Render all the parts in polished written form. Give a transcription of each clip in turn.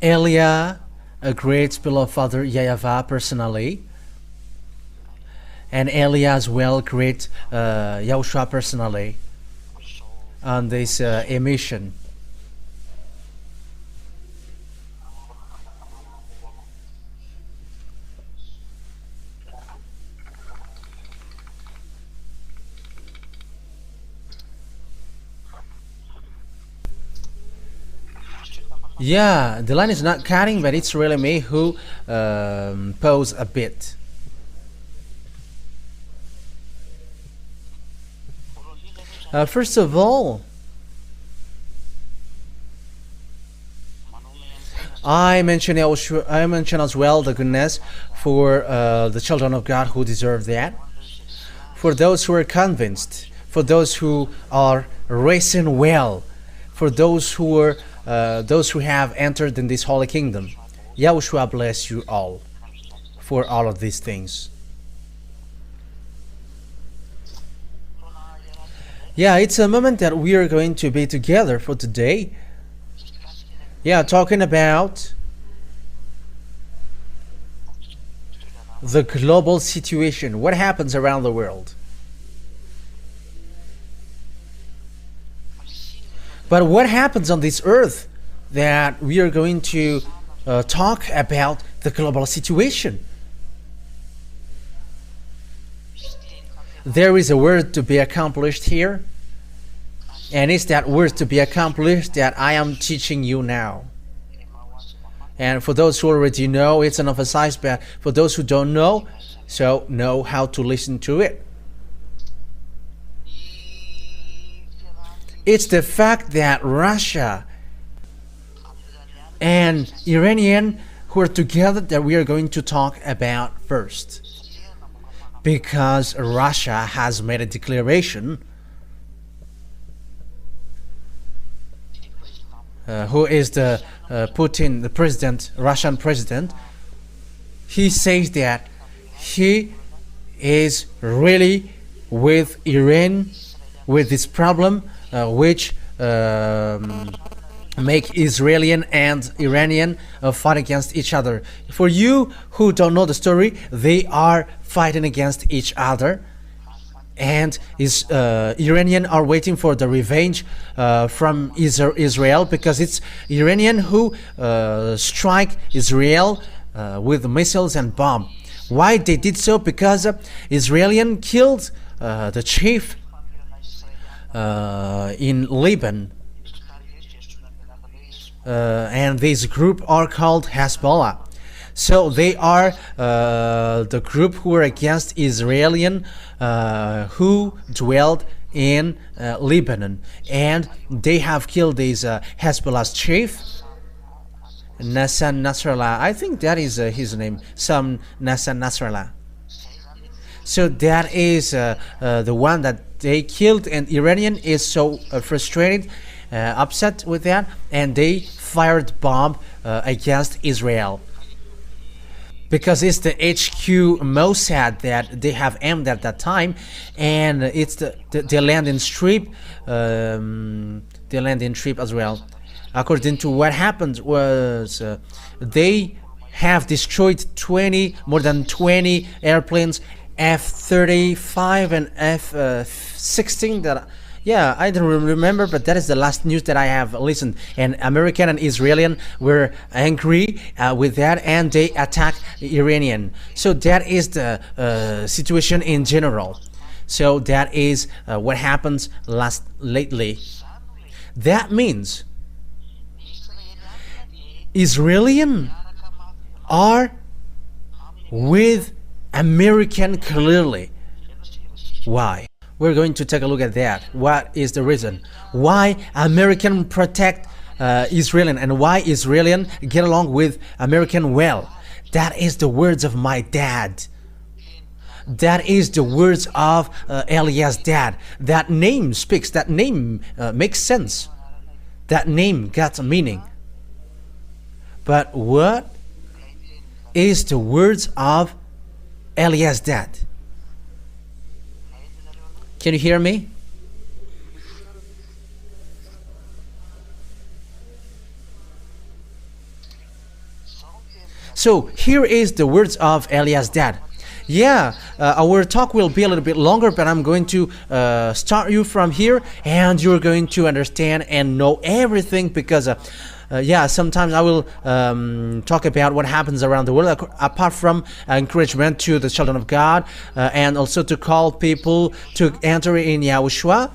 Elia, a great beloved father YAHVAH personally, and Elia as well, great YAHOSHUAH personally, on this emission. Yeah, the line is not cutting, but it's really me who pause a bit. First of all, I mentioned as well the goodness for the children of God who deserve that. For those who are convinced, for those who are racing well, for those who have entered in this holy kingdom. Yahushua bless you all for all of these things. Yeah, it's a moment that we are going to be together for today. Yeah, talking about the global situation, what happens around the world. But what happens on this earth that we are going to talk about the global situation? There is a word to be accomplished here, and it's that word to be accomplished that I am teaching you now. And for those who already know, it's an emphasized, but for those who don't know, so know how to listen to it. It's the fact that Russia and Iranian who are together that we are going to talk about first. Because Russia has made a declaration. Who is the Putin, the president, Russian president? He says that he is really with Iran, with this problem, which make Israeli and Iranian fight against each other. For you who don't know the story, they are fighting against each other, and Iranian are waiting for the revenge from Israel, because it's Iranian who strike Israel with missiles and bomb. Why they did so? Because Israeli killed the chief in Lebanon, and this group are called Hezbollah. So they are the group who are against Israeli who dwelled in Lebanon, and they have killed this Hezbollah's chief, Nassan Nasrallah. I think that is his name, some Nassan Nasrallah. So that is the one that they killed, and Iranian is so frustrated, upset with that, and they fired bomb against Israel, because it's the HQ Mossad that they have aimed at that time, and it's the landing strip, as well. According to what happened was they have destroyed more than 20 airplanes, F-35 and F-16. Yeah, I don't remember, but that is the last news that I have listened. And American and Israeli were angry with that, and they attacked Iranian. So that is the situation in general. So that is what happens lately. That means Israeli are with American clearly. Why? We're going to take a look at that. What is the reason? Why American protect Israeli, and why Israeli get along with American well? That is the words of my dad. That is the words of Elias' dad. That name speaks. That name makes sense. That name got a meaning. But what is the words of Elias' dad? Can you hear me? So here is the words of Eliah's dad. Yeah, our talk will be a little bit longer, but I'm going to start you from here, and you're going to understand and know everything, because yeah, sometimes I will talk about what happens around the world, apart from encouragement to the children of God, and also to call people to enter in Yahushua.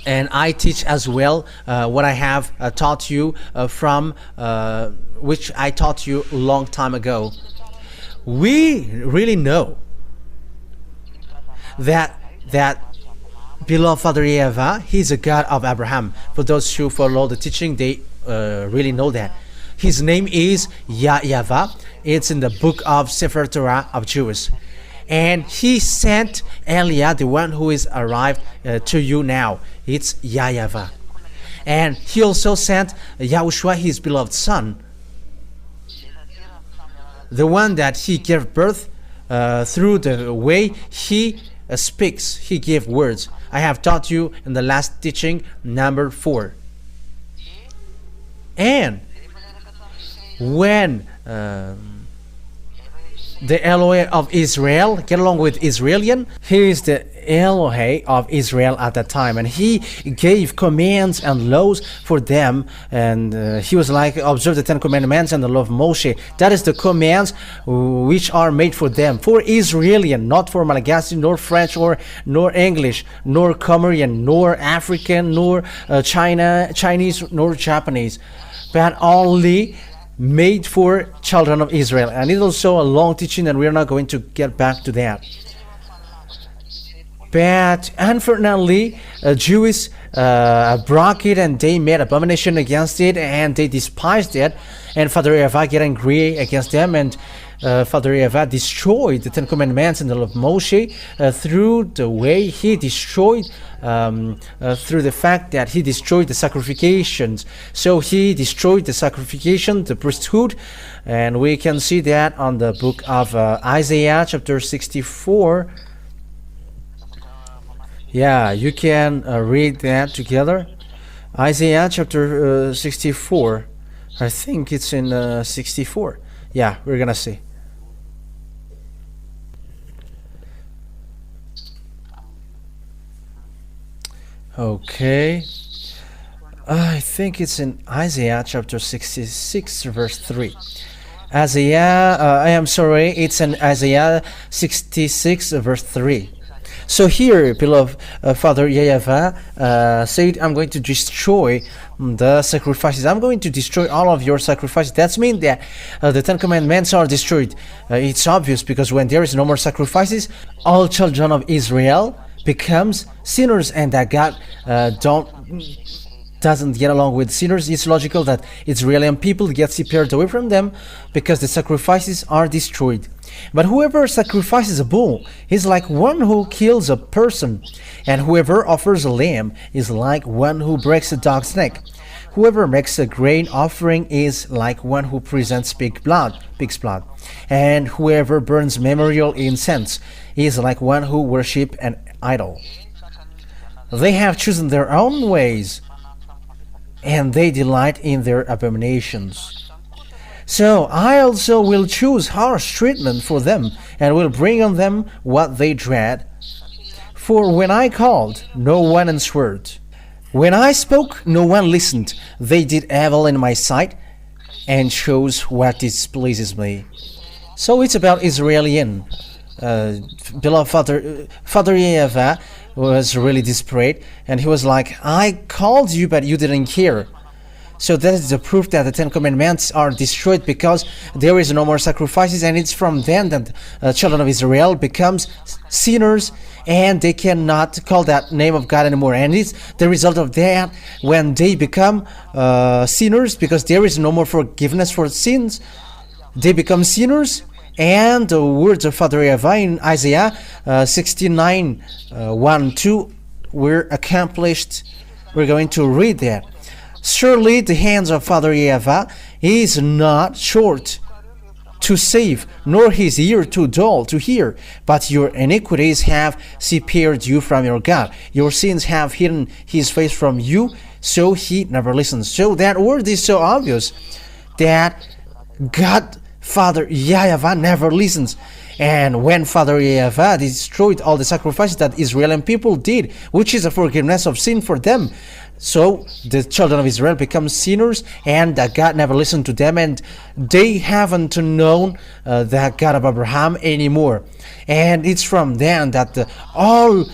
And I teach as well what I have taught you from which I taught you a long time ago. We really know that beloved Father YAHVAH, he's a God of Abraham. For those who follow the teaching, they really know that. His name is YAHVAH. It's in the book of Sefer Torah of Jews. And he sent Eliah, the one who is arrived to you now. It's YAHVAH. And he also sent Yahushua, his beloved son, the one that he gave birth through the way he speaks. He gave words. I have taught you in the last teaching, number 4. And when the Elohe of Israel, get along with Israelian, he is the Elohe of Israel at that time, and he gave commands and laws for them, and he was like, observe the 10 commandments and the law of Moshe. That is the commands which are made for them, for Israelian, not for Malagasy, nor French, nor English, nor Comorian, nor African, nor Chinese, nor Japanese, but only made for children of Israel. And it's also a long teaching, and we're not going to get back to that. But unfortunately, Jews broke it, and they made abomination against it, and they despised it. And Father YAHVAH get angry against them, and Father YAHVAH destroyed the 10 commandments and the law of Moshe through the way he destroyed, through the fact that he destroyed the sacrifications. So he destroyed the sacrification, the priesthood, and we can see that on the book of Isaiah chapter 64. Yeah, you can read that together. Isaiah chapter 64. I think it's in 64. Yeah, we're gonna see. Okay. I think it's in Isaiah chapter 66 verse 3. It's in Isaiah 66 verse 3. So here, beloved Father YAHVAH said, I'm going to destroy the sacrifices. I'm going to destroy all of your sacrifices. That means that the 10 commandments are destroyed. It's obvious, because when there is no more sacrifices, all children of Israel becomes sinners, and that God doesn't get along with sinners. It's logical that Israeli people get separated away from them because the sacrifices are destroyed. But whoever sacrifices a bull is like one who kills a person, and whoever offers a lamb is like one who breaks a dog's neck. Whoever makes a grain offering is like one who presents pig's blood, and whoever burns memorial incense is like one who worships an idol. They have chosen their own ways, and they delight in their abominations. So I also will choose harsh treatment for them, and will bring on them what they dread. For when I called, no one answered. When I spoke, no one listened. They did evil in my sight, and chose what displeases me. So it's about Israelian. Beloved Father YAHVAH was really desperate, and he was like, I called you, but you didn't hear. So that is the proof that the 10 commandments are destroyed, because there is no more sacrifices, and it's from then that children of Israel becomes sinners, and they cannot call that name of God anymore. And it's the result of that, when they become sinners, because there is no more forgiveness for sins, they become sinners. And the words of Father YAHVAH in Isaiah 69 1-2 were accomplished. We're going to read that. Surely the hands of Father YAHVAH is not short to save, nor his ear too dull to hear, but your iniquities have separated you from your God. Your sins have hidden his face from you, so he never listens. So that word is so obvious that God, Father YAHVAH never listens. And when Father YAHVAH destroyed all the sacrifices that Israeli people did, which is a forgiveness of sin for them, so the children of Israel become sinners, and God never listened to them, and they haven't known the God of Abraham anymore. And it's from then that all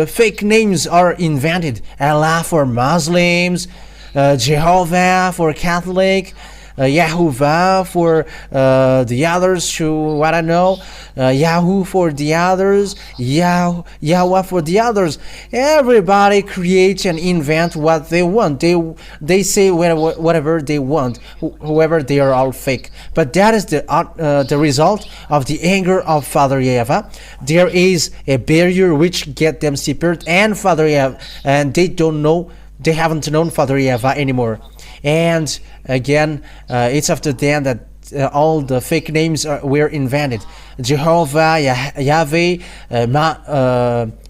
fake names are invented. Allah for Muslims, Jehovah for Catholic, YAHVAH for the others who I don't know, Yahoo for the others, YAHVAH for the others. Everybody creates and invent what they want. They say whatever they want, whoever. They are all fake. But that is the result of the anger of Father YAHVAH. There is a barrier which get them separated, and Father YAHVAH, and they haven't known Father YAHVAH anymore. And again, it's after then that all the fake names were invented. Jehovah, Yahweh,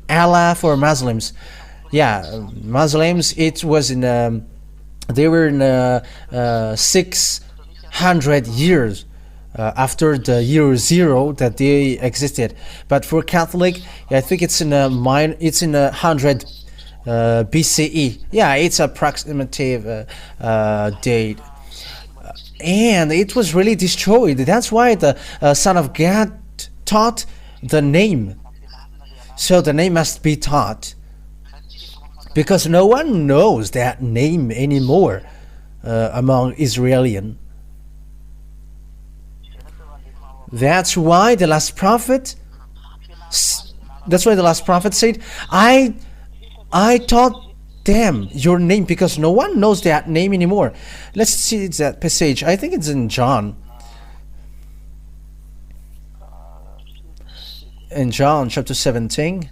Allah for Muslims. Yeah, Muslims. It was in they were in 600 years after the year 0 that they existed. But for Catholic, I think it's in 100. BCE. Yeah, it's approximative date, and it was really destroyed. That's why the Son of God taught the name. So the name must be taught, because no one knows that name anymore among Israelian. That's why the last prophet. That's why the last prophet said, I taught them your name, because no one knows that name anymore. Let's see that passage. I think it's in John. In John chapter 17.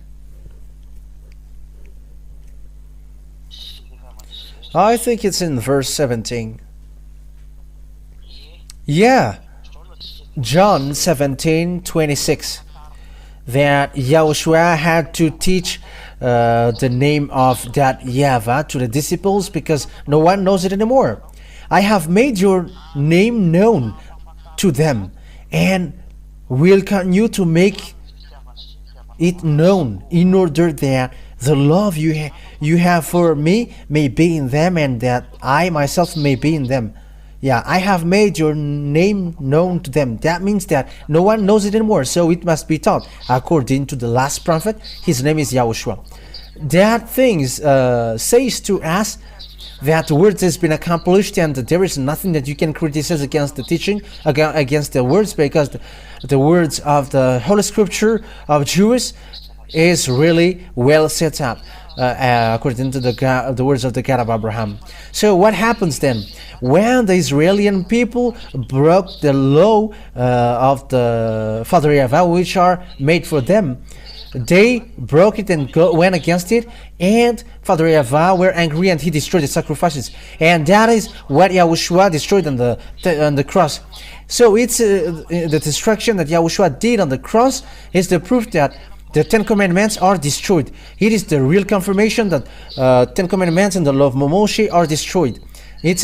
I think it's in verse 17. Yeah. John 17:26. That Yahushua had to teach the name of that YAHVAH to the disciples, because no one knows it anymore. I have made your name known to them, and will continue to make it known, in order that the love you have for me may be in them, and that I myself may be in them. Yeah, I have made your name known to them. That means that no one knows it anymore, so it must be taught. According to the last prophet, his name is Yahushua. That things says to us that the words has been accomplished, and there is nothing that you can criticize against the teaching, against the words, because the words of the Holy Scripture of Jews is really well set up. According to the words of the God of Abraham. So what happens then? When the Israeli people broke the law of the Father YAHVAH, which are made for them, they broke it and went against it, and Father YAHVAH were angry, and he destroyed the sacrifices. And that is what Yahushua destroyed on the cross. So it's the destruction that Yahushua did on the cross is the proof that the 10 Commandments are destroyed. It is the real confirmation that 10 Commandments and the law of Moshe are destroyed. It's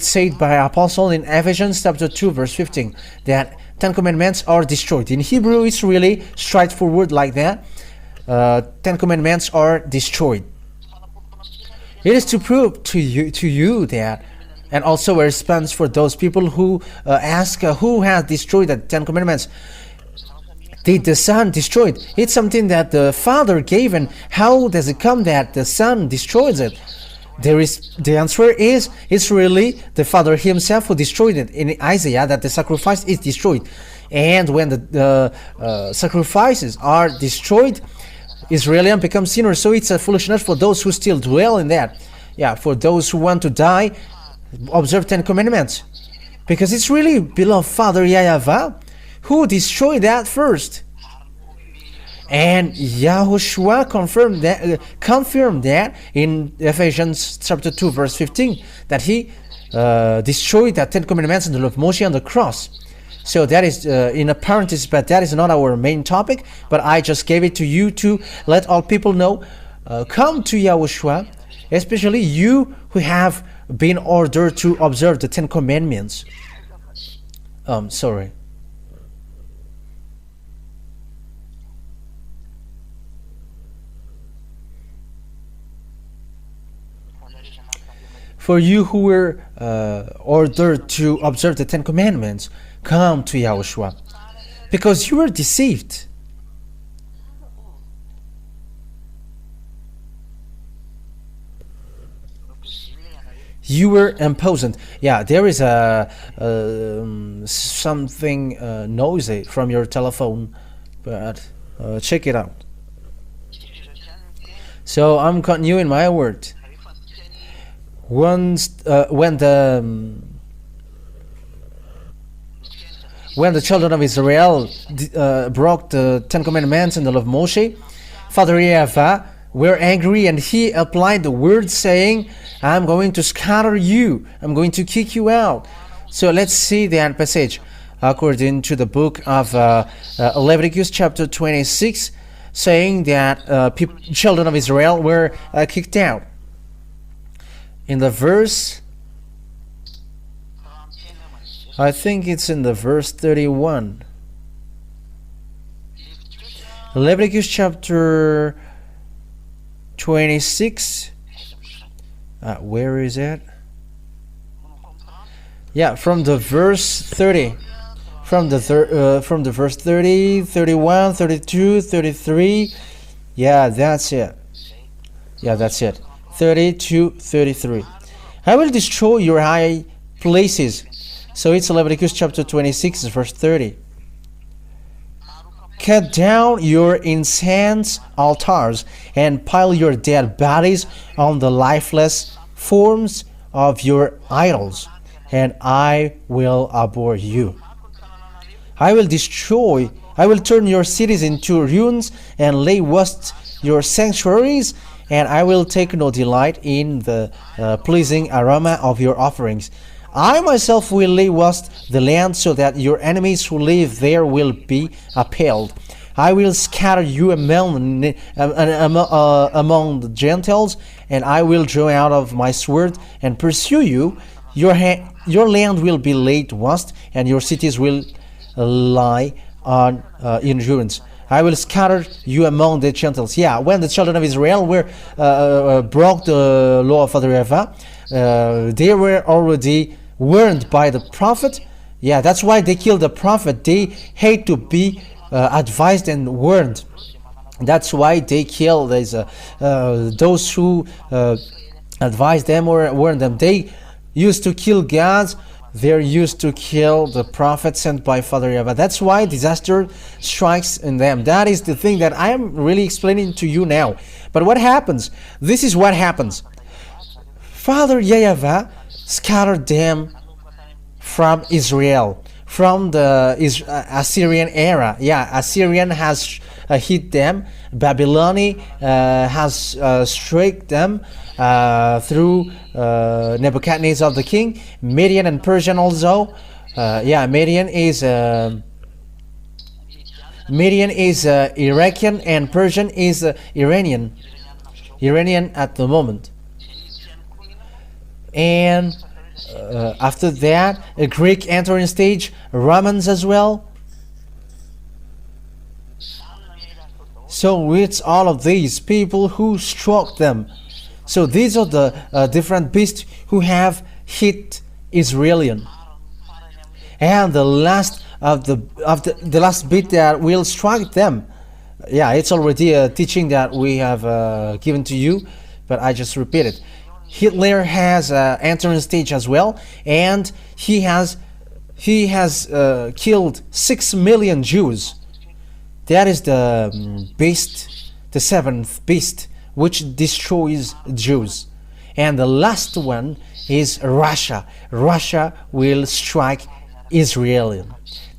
said by Apostle in Ephesians chapter 2 verse 15 that 10 Commandments are destroyed. In Hebrew, it's really straightforward like that. 10 Commandments are destroyed. It is to prove to you that, and also a response for those people who ask who has destroyed the 10 Commandments. Did the Son destroy it? It's something that the Father gave, and how does it come that the Son destroys it? The answer is, it's really the Father himself who destroyed it. In Isaiah, that the sacrifice is destroyed, and when the sacrifices are destroyed, Israelians become sinners. So it's a foolishness for those who still dwell in that. Yeah, for those who want to die, observe 10 Commandments, because it's really beloved Father YAHVAH who destroyed that first. And Yahushua confirmed that in Ephesians chapter 2 verse 15, that he destroyed that 10 Commandments and the law of Moshe on the cross. So that is in a parenthesis, but that is not our main topic, but I just gave it to you to let all people know, come to Yahushua, especially you who have been ordered to observe the 10 Commandments. Sorry. For you who were ordered to observe the Ten Commandments, come to Yahushua, because you were deceived. You were imprisoned. Yeah, there is something noisy from your telephone, but check it out. So I'm continuing my word. When the children of Israel broke the Ten Commandments and the law of Moshe, Father YAHVAH were angry, and he applied the word saying, I'm going to scatter you, I'm going to kick you out. So let's see that passage according to the book of Leviticus chapter 26, saying that children of Israel were kicked out. In the verse, I think it's in the verse 31. Leviticus chapter 26. Where is it? Yeah, from the verse 30. From the verse 30, 31, 32, 33. Yeah, that's it. Yeah, that's it. 30 to 33. I will destroy your high places. So it's Leviticus chapter 26, verse 30. Cut down your incense altars and pile your dead bodies on the lifeless forms of your idols, and I will abhor you. I will turn your cities into ruins and lay waste your sanctuaries, and I will take no delight in the pleasing aroma of your offerings. I myself will lay waste the land so that your enemies who live there will be appalled. I will scatter you among the Gentiles, and I will draw out of my sword and pursue you. Your land will be laid waste, and your cities will lie in ruins. I will scatter you among the Gentiles. Yeah, when the children of Israel broke the law of Father YAHVAH, they were already warned by the prophet. Yeah, that's why they killed the prophet. They hate to be advised and warned. That's why they kill those who advise them or warn them. They used to kill gods. They're used to kill the prophet sent by Father YAHVAH. That's why disaster strikes in them. That is the thing that I am really explaining to you now. But what happens? This is what happens. Father YAHVAH scattered them from Israel, from the Assyrian era. Yeah, Assyrian has hit them. Babylon has struck them through Nebuchadnezzar the king. Median and Persian also. Median is Iraqian, and Persian is Iranian at the moment. And after that, a Greek entering stage, Romans as well. So it's all of these people who struck them. So these are the different beasts who have hit Israelian. And the last of the last bit that will strike them. Yeah, it's already a teaching that we have given to you, but I just repeat it. Hitler has entered stage as well, and he has killed 6 million Jews. That is the beast, the seventh beast, which destroys Jews. And the last one is Russia. Russia will strike Israel.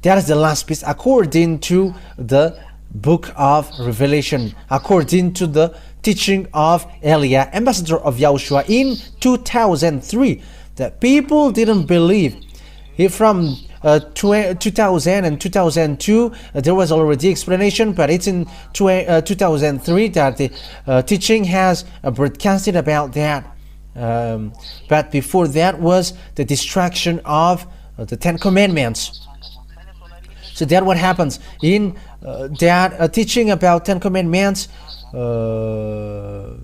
That is the last beast according to the book of Revelation, according to the teaching of Elia, ambassador of Yahushua in 2003. The people didn't believe. From 2000 and 2002 there was already explanation, but it's in 2003 that the teaching has broadcasted about that. But before that was the destruction of the Ten Commandments. So that what happens in that teaching about Ten Commandments. The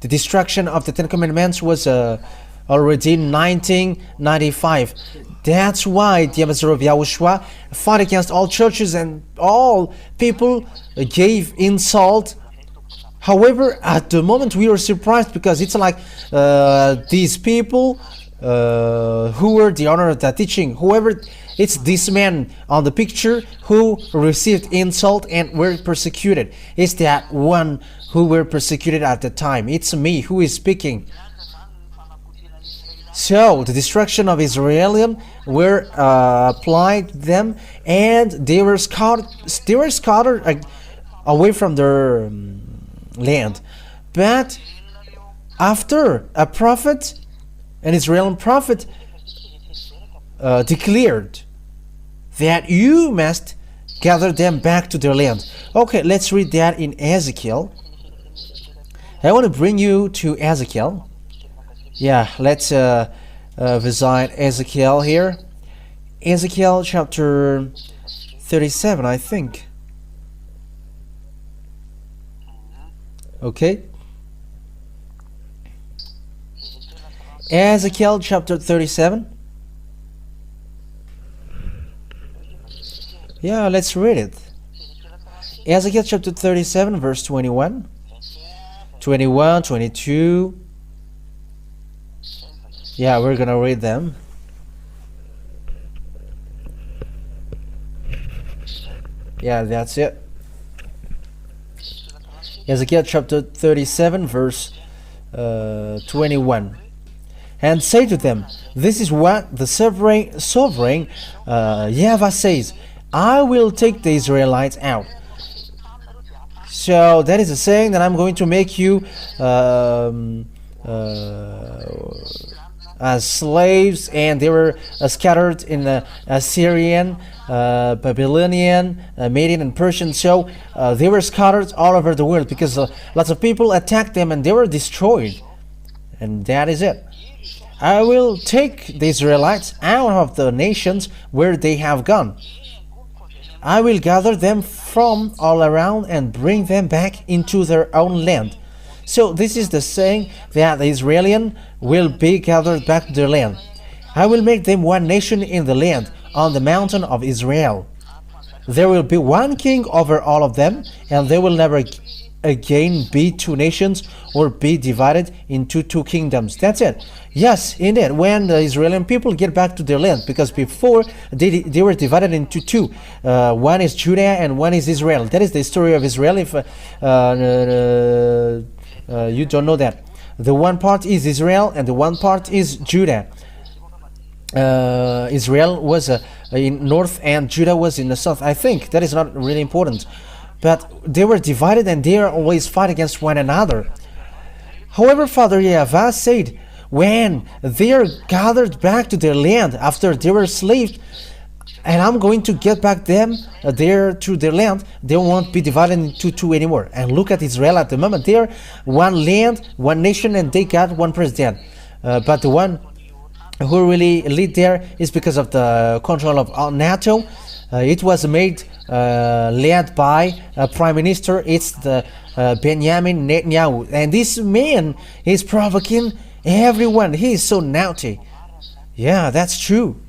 destruction of the Ten Commandments was already in 1995. That's why the ambassador of Yahushua fought against all churches and all people gave insult. However, at the moment we were surprised because it's like these people who were the owner of that teaching, whoever, it's this man on the picture who received insult and were persecuted. It's that one who were persecuted at the time. It's me who is speaking. So the destruction of Israel were applied to them, and they were scattered away from their land. But after a prophet, an Israeli prophet, declared that you must gather them back to their land. Okay, let's read that in Ezekiel. I want to bring you to Ezekiel. Yeah, let's visit Ezekiel here. Ezekiel chapter 37, I think. Okay. Ezekiel chapter 37. Yeah, let's read it. Ezekiel chapter 37, verse 21. 21, 22. Yeah, we're gonna read them. Yeah, that's it. Ezekiel chapter 37, verse 21. And say to them, this is what the sovereign YAHVAH says, I will take the Israelites out. So that is a saying that I'm going to make you as slaves, and they were scattered in Assyrian, Babylonian, Median, and Persian. So they were scattered all over the world because lots of people attacked them and they were destroyed. And that is it. I will take the Israelites out of the nations where they have gone. I will gather them from all around and bring them back into their own land. So this is the saying that the Israelian will be gathered back to their land. I will make them one nation in the land, on the mountain of Israel. There will be one king over all of them, and they will never again be two nations or be divided into two kingdoms. That's it. Yes, indeed, when the Israeli people get back to their land, because before they were divided into two. One is Judah and one is Israel. That is the story of Israel. If you don't know that, the one part is Israel and the one part is Judah. Israel was in north and Judah was in the south. I think that is not really important, but they were divided and they are always fight against one another. However, Father YAHVAH said, when they are gathered back to their land after they were slaves, and I'm going to get back them there to their land, they won't be divided into two anymore. And look at Israel at the moment. They are one land, one nation, and they got one president. But the one who really lead there is because of the control of NATO. It was made led by a prime minister. It's the Benjamin Netanyahu. And this man is provoking everyone. He is so naughty. Yeah, that's true.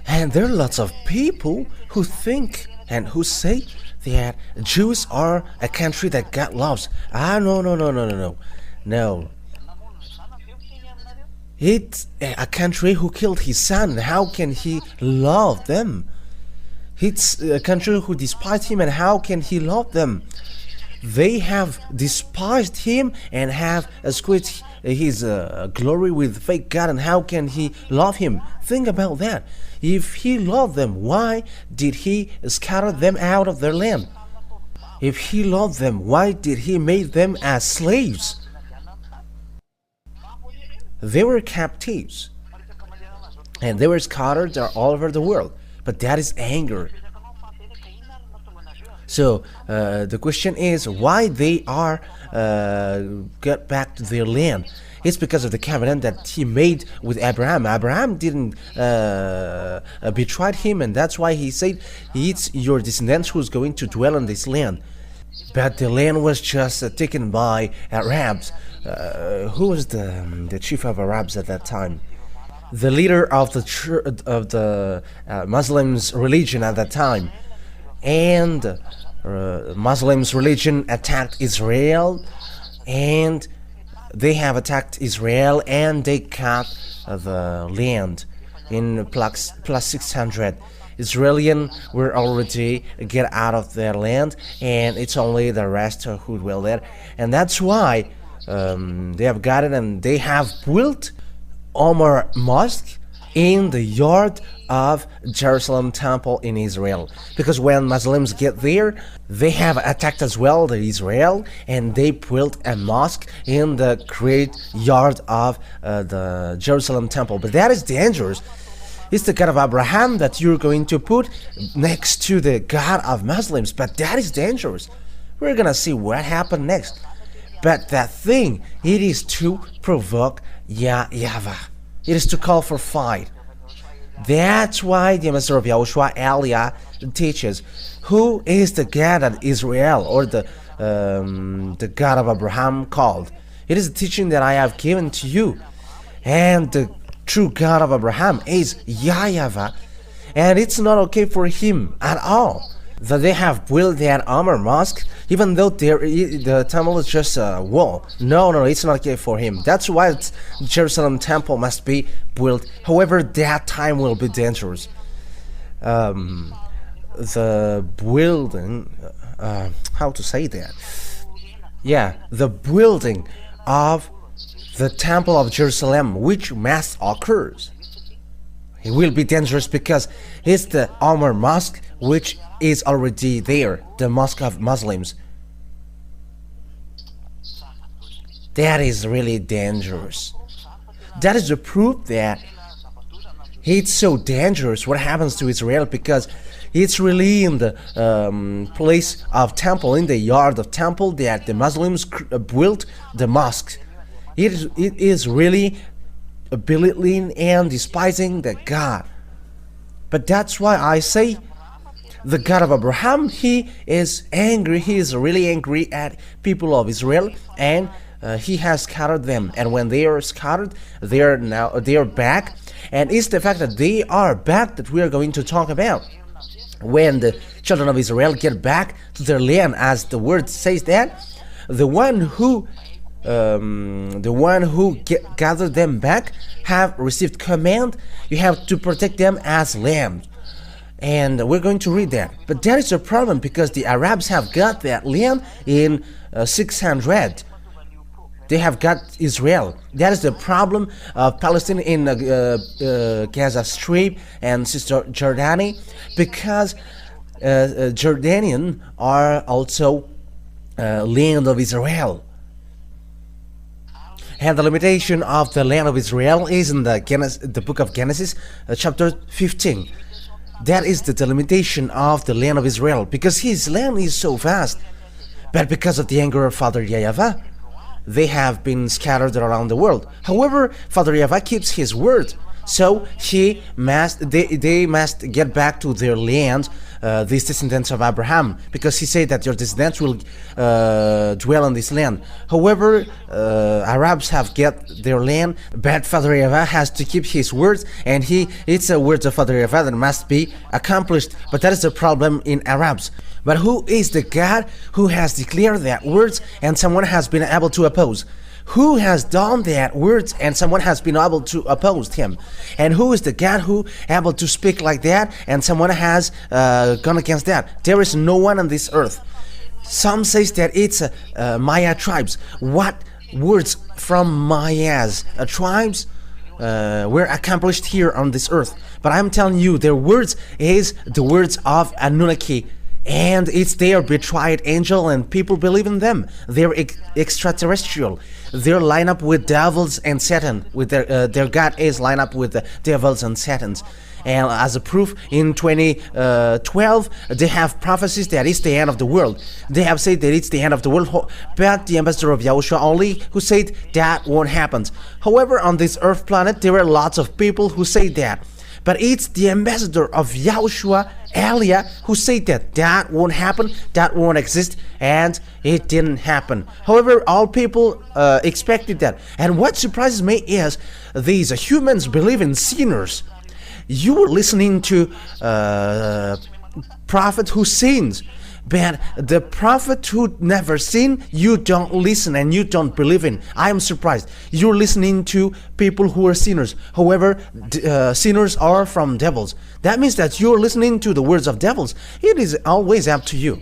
And there are lots of people who think and who say that Jews are a country that God loves. No. It's a country who killed his son. How can he love them? It's a country who despised him, and how can he love them? They have despised him and have squeezed his glory with fake God, and how can he love him? Think about that. If he loved them, why did he scatter them out of their land? If he loved them, why did he make them as slaves? They were captives, and they were scattered all over the world. But that is anger. So the question is why they are got back to their land. It's because of the covenant that he made with Abraham. Abraham didn't betray him, and that's why he said it's your descendants who's going to dwell on this land. But the land was just taken by Arabs. Who was the chief of Arabs at that time? The leader of the Muslims religion at that time. And Muslims religion attacked Israel, and they have attacked Israel, and they cut the land in plus 600. Israelis were already get out of their land, and it's only the rest who dwell there, and that's why they have got it, and they have built Omar Mosque in the yard of Jerusalem temple in Israel, because when Muslims get there, they have attacked as well the Israel, and they built a mosque in the great yard of the Jerusalem temple. But that is dangerous. It's the God of Abraham that you're going to put next to the God of Muslims, but that is dangerous. We're gonna see what happened next. But that thing, it is to provoke YAHVAH. It is to call for fight. That's why the Master of Yahushua Elia teaches who is the God of Israel, or the God of Abraham called. It is a teaching that I have given to you, and the true God of Abraham is YAHVAH, and it's not okay for him at all that they have built that Omar Mosque, even though the temple is just a wall. No, it's not okay for him. That's why the Jerusalem temple must be built. However, that time will be dangerous. The building, how to say that? Yeah, the building of the temple of Jerusalem, which must occurs, it will be dangerous because it's the Omar Mosque, which is already there, the mosque of Muslims. That is really dangerous. That is the proof that it's so dangerous what happens to Israel, because it's really in the place of temple, in the yard of temple, that the Muslims built the mosque. It is really belittling and despising the God. But that's why I say the God of Abraham, he is angry. He is really angry at people of Israel, and he has scattered them. And when they are scattered, they are back. And it's the fact that they are back that we are going to talk about. When the children of Israel get back to their land, as the word says that, the one who gathered them back have received command. You have to protect them as lambs. And we're going to read that. But that is a problem, because the Arabs have got that land in 600. They have got Israel. That is the problem of Palestine in Gaza Strip and Cisjordania, because Jordanian are also land of Israel. And the limitation of the land of Israel is in the book of Genesis, chapter 15. That is the delimitation of the land of Israel, because his land is so vast. But because of the anger of Father YAHVAH, they have been scattered around the world. However, Father YAHVAH keeps his word, so they must get back to their land, these descendants of Abraham, because he said that your descendants will dwell on this land. However, Arabs have get their land, but Father YAHVAH has to keep his words, and it's a word of Father YAHVAH that must be accomplished. But that is the problem in Arabs. But who is the God who has declared that words and someone has been able to oppose? Who has done that words and someone has been able to oppose him? And who is the God who able to speak like that and someone has gone against that? There is no one on this earth. Some says that it's Maya tribes. What words from Maya's tribes were accomplished here on this earth? But I'm telling you, their words is the words of Anunnaki. And it's their betrayed angel, and people believe in them. They're extraterrestrial. They're lined up with devils and Satan. With their God is lined up with the devils and Satans. And as a proof, in 2012, they have prophecies that it's the end of the world. They have said that it's the end of the world, but the ambassador of Yahushua only who said that won't happen. However, on this earth planet, there are lots of people who say that. But it's the ambassador of Yahushua, Elia, who said that that won't happen, that won't exist, and it didn't happen. However, all people expected that. And what surprises me is these humans believe in sinners. You are listening to prophet who sins, but the prophet who never sinned, you don't listen and you don't believe in. I am surprised. You're listening to people who are sinners. However, sinners are from devils. That means that you're listening to the words of devils. It is always up to you.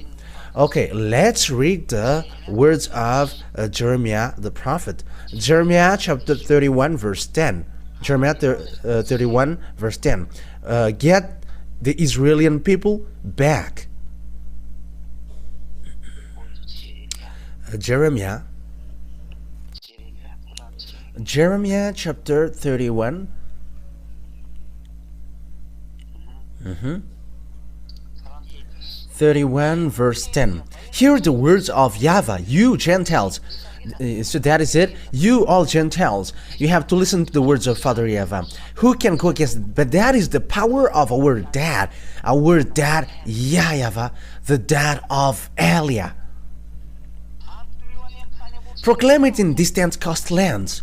Okay, let's read the words of Jeremiah the prophet. Jeremiah chapter 31 verse 10. Jeremiah 31 verse 10. Get the Israeli people back. Jeremiah chapter 31 31 verse 10. Hear the words of YAHVAH, you Gentiles. So that is it. You all Gentiles, you have to listen to the words of Father YAHVAH. Who can go against it? But that is the power of our dad YAHVAH, the dad of Elia. Proclaim it in distant coast lands.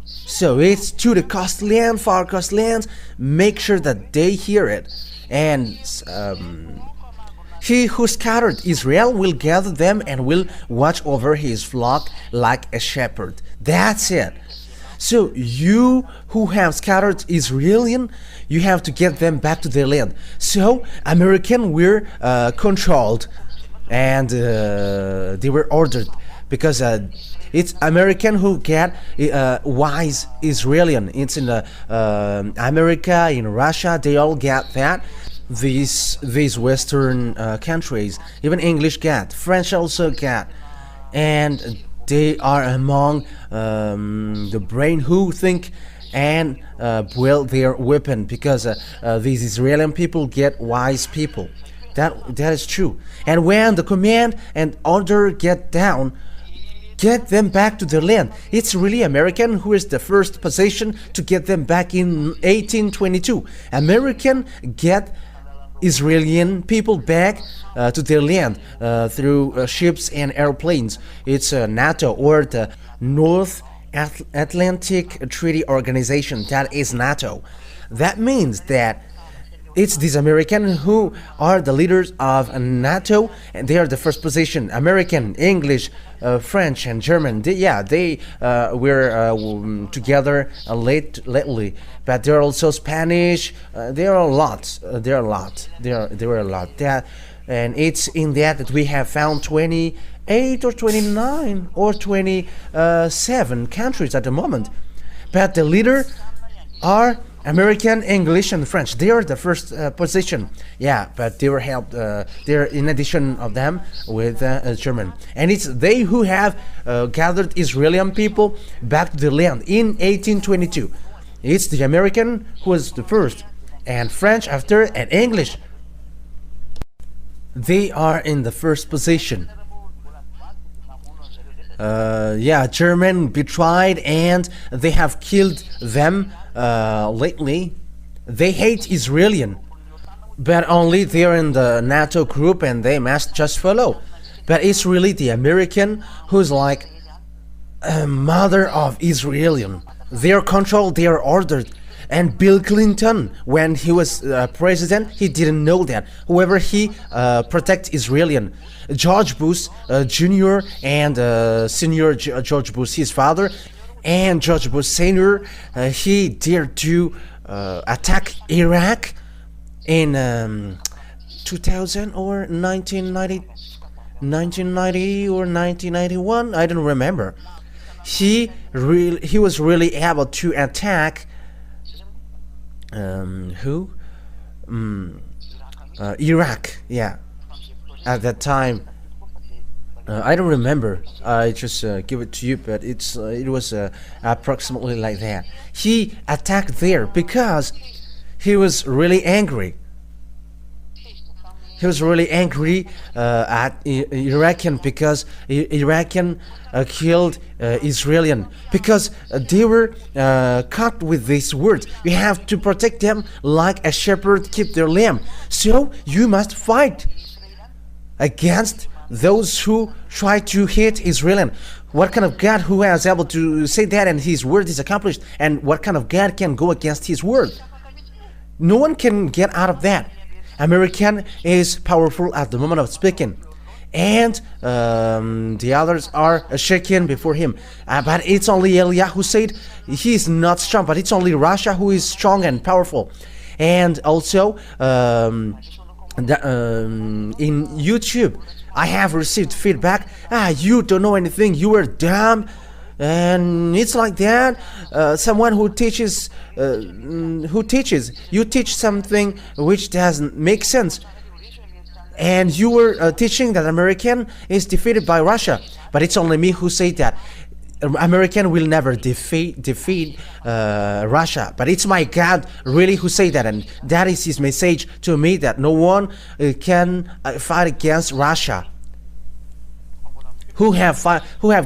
So it's to the coast land, far coast lands. Make sure that they hear it. And he who scattered Israel will gather them and will watch over his flock like a shepherd. That's it. So you who have scattered Israelian, you have to get them back to their land. So American were controlled and they were ordered. Because it's American who get wise Israelian. It's in America, in Russia, they all get that. These Western countries, even English get, French also get, and they are among the brain who think and build their weapon. Because these Israeli people get wise people. That is true. And when the command and order get down, get them back to their land. It's really American who is the first position to get them back in 1822. American get Israeli people back to their land through ships and airplanes. It's NATO, or the North Atlantic Treaty Organization. That is NATO. That means that it's these Americans who are the leaders of NATO, and they are the first position. American, English, French, and German. They were together lately, but there are also Spanish. There are a lot. There were a lot. And it's in that we have found 28 or 29 or 27 countries at the moment. But the leader are American, English, and French. They are the first position. Yeah, but they were helped. They're in addition of them with German, and it's they who have gathered Israeli people back to the land in 1822. It's the American who was the first, and French after, and English. They are in the first position. German betrayed, and they have killed them lately. They hate Israelian, but only they're in the NATO group and they must just follow. But it's really the American who's like a mother of Israelian. They're controlled, they're ordered. And Bill Clinton, when he was president, he didn't know that. However, he protects Israelian. George Bush Jr. and Senior George Bush, his father, and George Bush Senior, he dared to attack Iraq in 2000 or 1990 or 1991. I don't remember. He was really able to attack. Iraq, yeah. At that time, I don't remember. I just give it to you, but it was approximately like that. He attacked there because he was really angry. He was really angry at Iraqi because Iraqi killed Israeli because they were caught with these words. You have to protect them like a shepherd keep their lamb. So you must fight against those who try to hate Israel. What kind of God who is able to say that and his word is accomplished? And what kind of God can go against his word? No one can get out of that. American is powerful at the moment of speaking, and the others are shaken before him. But it's only Elia who said he is not strong, but it's only Russia who is strong and powerful. And also in YouTube, I have received feedback. You don't know anything. You are dumb. And it's like that. Someone who teaches, you teach something which doesn't make sense, and you were teaching that American is defeated by Russia. But it's only me who say that American will never defeat Russia. But it's my God really who say that, and that is his message to me, that no one can fight against Russia who have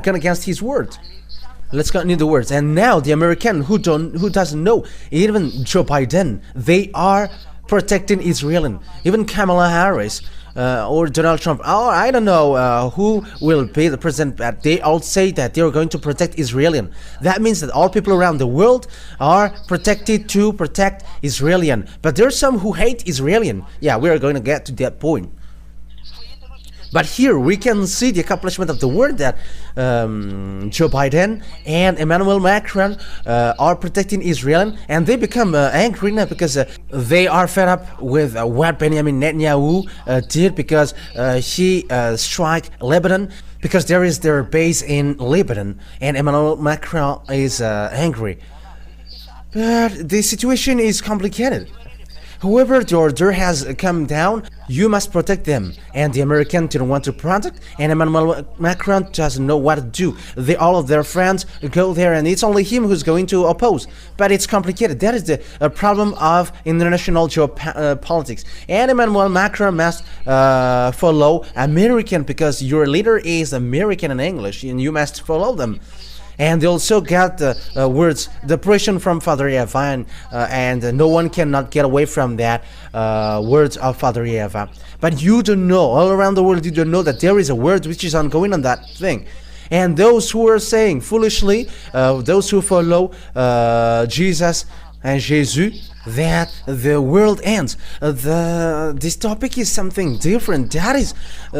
gone against his word. Let's continue the words. And now the American who doesn't know, even Joe Biden, they are protecting Israel. Even Kamala Harris or Donald Trump, or I don't know who will be the president, but they all say that they are going to protect Israel. That means that all people around the world are protected to protect Israel. But there are some who hate Israel. Yeah, we are going to get to that point. But here we can see the accomplishment of the word, that Joe Biden and Emmanuel Macron are protecting Israel, and they become angry now because they are fed up with what Benjamin Netanyahu did, because he struck Lebanon, because there is their base in Lebanon, and Emmanuel Macron is angry. But the situation is complicated. However, the order has come down. You must protect them, and the American didn't want to protect, and Emmanuel Macron doesn't know what to do. All of their friends go there, and it's only him who's going to oppose. But it's complicated. That is the problem of international geopolitics. And Emmanuel Macron must follow American, because your leader is American in English, and you must follow them. And they also got the words, the pressure from Father YAHVAH, and no one cannot get away from that words of Father YAHVAH. But you don't know, all around the world, you don't know that there is a word which is ongoing on that thing. And those who are saying foolishly, those who follow Jesus and Jesus, that the world ends. This topic is something different. That is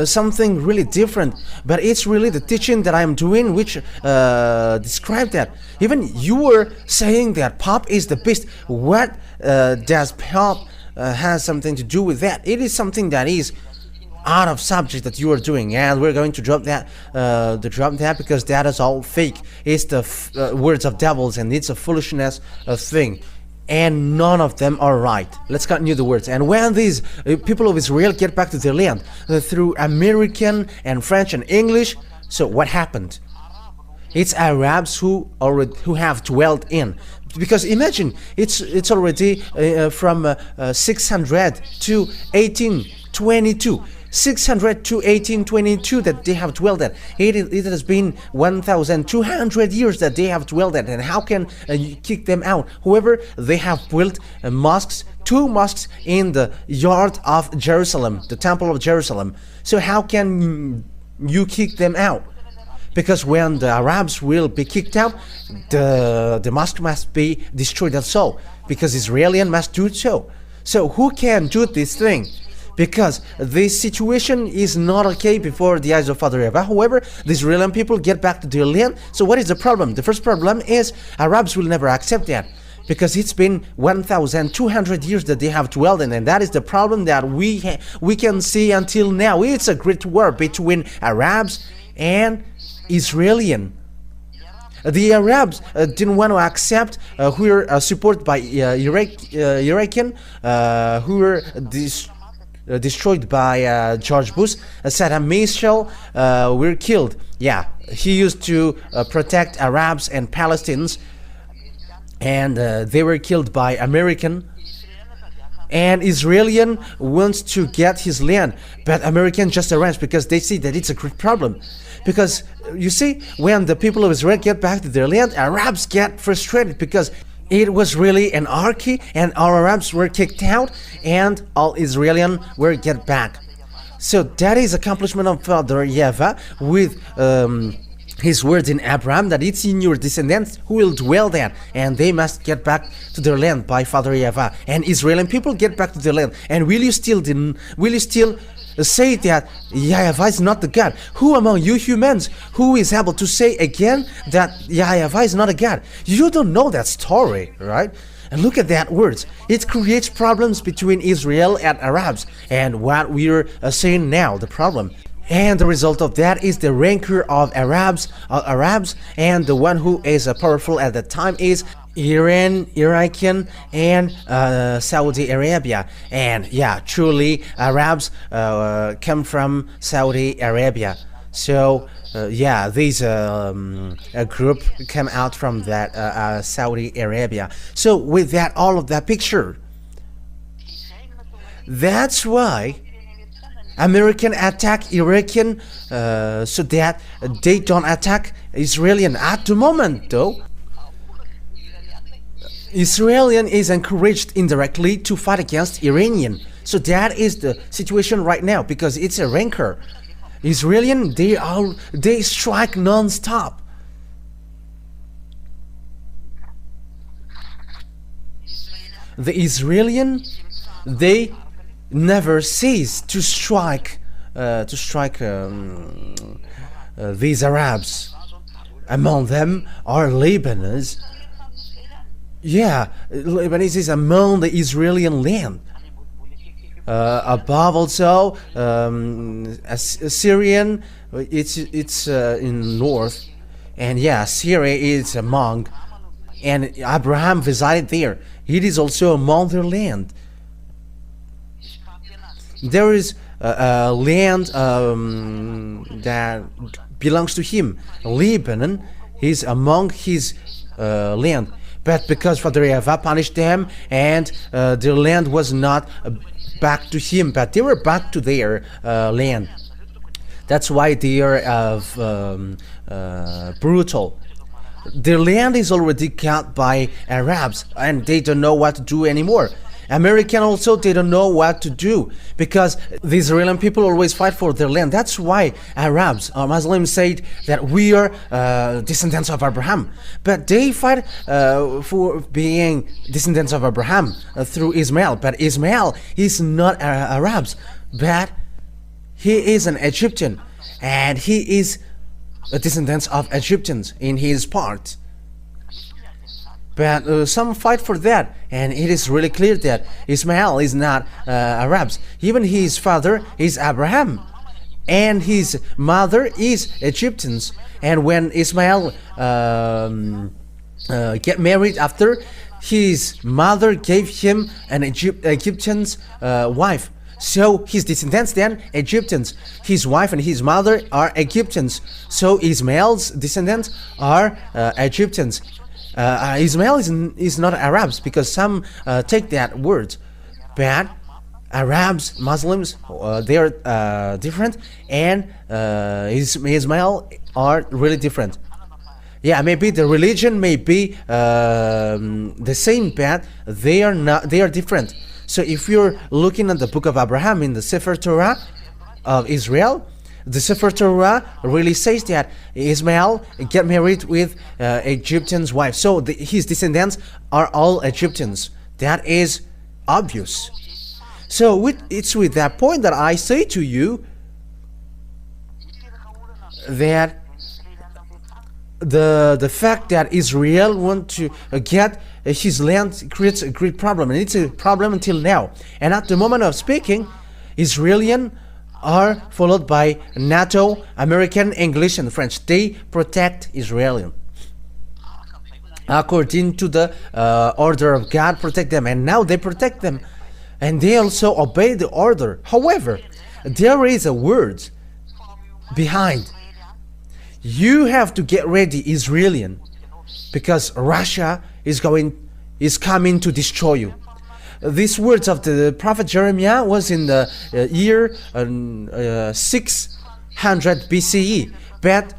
something really different. But it's really the teaching that I'm doing which describe that. Even you were saying that pop is the best. What does pop has something to do with that? It is something that is out of subject that you are doing, and we're going to drop that because that is all fake. It's the words of devils, and it's a foolishness thing, and none of them are right. Let's continue the words. And when these people of Israel get back to their land through American and French and English, so what happened? It's Arabs who have dwelt in. Because imagine, it's already from 600 to 1822. 600 to 1822 that they have dwelled at. It has been 1,200 years that they have dwelled at. And how can you kick them out? However, they have built mosques, 2 mosques in the yard of Jerusalem, the temple of Jerusalem. So how can you kick them out? Because when the Arabs will be kicked out, the mosque must be destroyed also, because Israelis must do so. So who can do this thing? Because this situation is not okay before the eyes of Father YAHVAH. However, the Israeli people get back to their land. So what is the problem? The first problem is Arabs will never accept that, because it's been 1,200 years that they have dwelled in, and that is the problem that we can see until now. It's a great war between Arabs and Israeli. The Arabs didn't want to accept who were supported by Iraqi, who were destroyed by George Bush. Saddam Hussein were killed. Yeah, he used to protect Arabs and Palestinians, and they were killed by American. and Israelian wants to get his land, but American just arranged because they see that it's a great problem. Because you see, when the people of Israel get back to their land, Arabs get frustrated because it was really anarchy, and all Arabs were kicked out, and all Israelians were get back. So that is accomplishment of Father YAHVAH with his words in Abraham, that it's in your descendants who will dwell there, and they must get back to their land by Father YAHVAH. And Israeli people get back to their land. And will you still say that YAHVAH is not the God? Who among you humans who is able to say again that YAHVAH is not a God? You don't know that story, right? And look at that words. It creates problems between Israel and Arabs, and what we're saying now, the problem. And the result of that is the rancor of Arabs, and the one who is powerful at the time is Iran, Iraqi, and Saudi Arabia. And yeah, truly Arabs come from Saudi Arabia. So yeah, these a group come out from that Saudi Arabia. So with that, all of that picture, that's why American attack Iraqi so that they don't attack Israelian. At the moment though, Israelian is encouraged indirectly to fight against Iranian. So that is the situation right now, because it's a rancor. Israelian, they strike non-stop. The Israelian, they never cease to strike these Arabs. Among them are Lebanese. Yeah, Lebanese is among the Israeli land. Above also Syrian, it's in north, and yeah, Syria is among, and Abraham resided there. It is also among their land. There is a land that belongs to him. Lebanon is among his land. But because Father YAHVAH punished them, and their land was not back to him, but they were back to their land. That's why they are brutal. Their land is already cut by Arabs, and they don't know what to do anymore. American also, they don't know what to do, because the Israeli people always fight for their land. That's why Arabs or Muslims say that we are descendants of Abraham, but they fight for being descendants of Abraham through Ismael. But Ismael is not Arabs, but he is an Egyptian, and he is a descendant of Egyptians in his part. But some fight for that, and it is really clear that Ismael is not Arabs. Even his father is Abraham, and his mother is Egyptians. And when Ismael get married after, his mother gave him an Egyptian's wife. So his descendants then Egyptians. His wife and his mother are Egyptians. So Ismael's descendants are Egyptians. Ismael is not Arabs, because some take that word, but Arabs, Muslims, they are different, and Ismael are really different. Yeah, maybe the religion may be the same, but they are not. They are different. So if you're looking at the book of Abraham in the Sefer Torah of Israel, the Sefer Torah really says that Ismael get married with Egyptian's wife. So his descendants are all Egyptians. That is obvious. So it's with that point that I say to you that the fact that Israel want to get his land creates a great problem, and it's a problem until now. And at the moment of speaking, Israelian are followed by NATO, American, English, and French. They protect Israel according to the order of God. Protect them, and now they protect them, and they also obey the order. However, there is a word behind. You have to get ready, Israelian, because Russia is coming to destroy you. these words of the prophet Jeremiah was in the year 600 BCE, but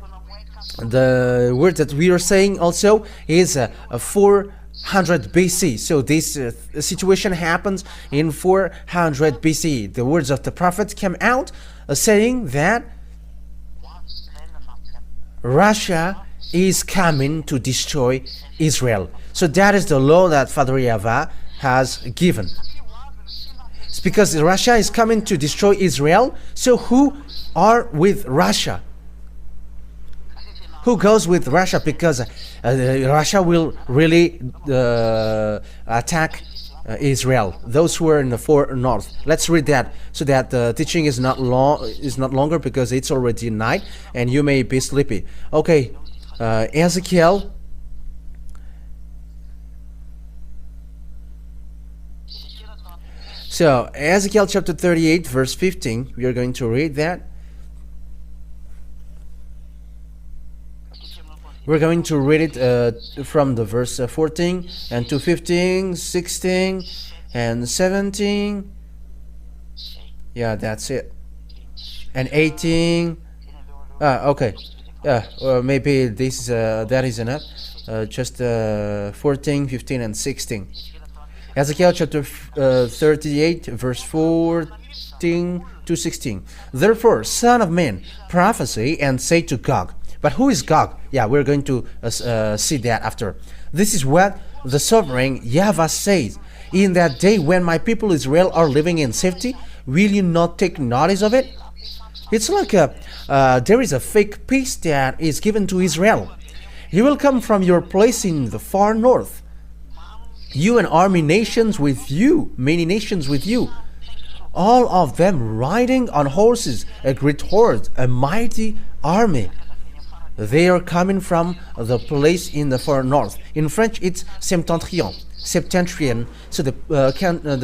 the word that we are saying also is 400 BC. So this situation happens in 400 BC. The words of the prophet came out saying that Russia is coming to destroy Israel. So that is the law that Father YAHVAH has given. It's because Russia is coming to destroy Israel. So who are with Russia? Who goes with Russia? Because Russia will really attack Israel. Those who are in the far north. Let's read that so that the teaching is not longer, because it's already night and you may be sleepy. Okay, Ezekiel. So Ezekiel chapter 38 verse 15. We are going to read that. We're going to read it from the verse 14 and to 15, 16 and 17. Yeah, that's it. And 18. Okay. Maybe this that is enough. Just 14, 15 and 16. Ezekiel chapter 38 verse 14 to 16. Therefore, son of man, prophesy and say to Gog. But who is Gog? Yeah, we're going to see that after. This is what the sovereign YAHVAH says. In that day when my people Israel are living in safety, will you not take notice of it? It's like there is a fake peace that is given to Israel. He will come from your place in the far north. You and army nations with you, many nations with you. All of them riding on horses, a great horde, a mighty army. They are coming from the place in the far north. In French, it's septentrion. So the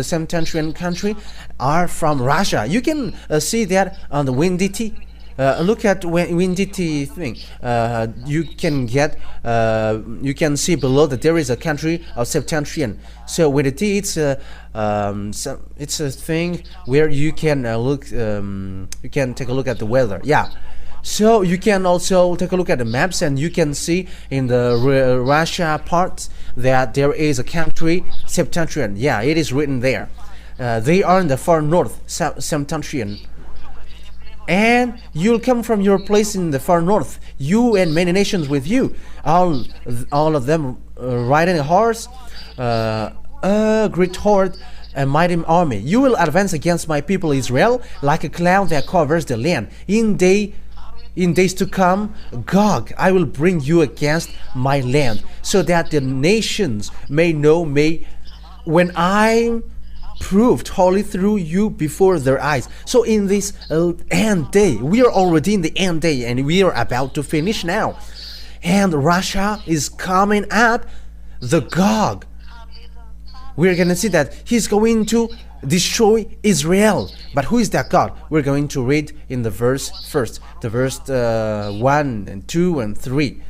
septentrion country are from Russia. You can see that on the Windity. Look at Windity thing. You can see below that there is a country of septentrion. So Windity, it's a thing where you can look. You can take a look at the weather. Yeah. So you can also take a look at the maps and you can see in the Russia part that there is a country, septentrion. Yeah, it is written there. They are in the far north, septentrion. And you'll come from your place in the far north, you and many nations with you, all of them riding a horse, a great horde, a mighty army. You will advance against my people Israel like a cloud that covers the land. In days to come, Gog, I will bring you against my land, so that the nations may know me when I proved holy through you before their eyes. So in this end day, we are already in the end day and we are about to finish now. And Russia is coming up, the Gog. We're going to see that he's going to destroy Israel. But who is that God? We're going to read in the verse first. The verse 1 and 2 and 3.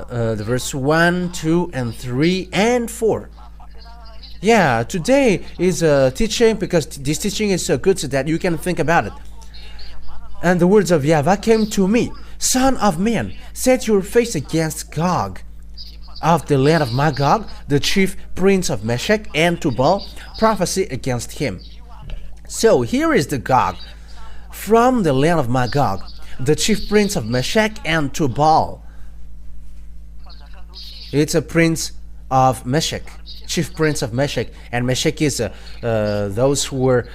The verse 1, 2 and 3 and 4. Yeah, today is a teaching because this teaching is so good so that you can think about it. And the words of YAHVAH came to me. Son of man, set your face against Gog of the land of Magog, the chief prince of Meshech and Tubal, prophesy against him. So here is the Gog from the land of Magog, the chief prince of Meshech and Tubal. It's a prince of Meshech, chief prince of Meshech, and Meshech is those who were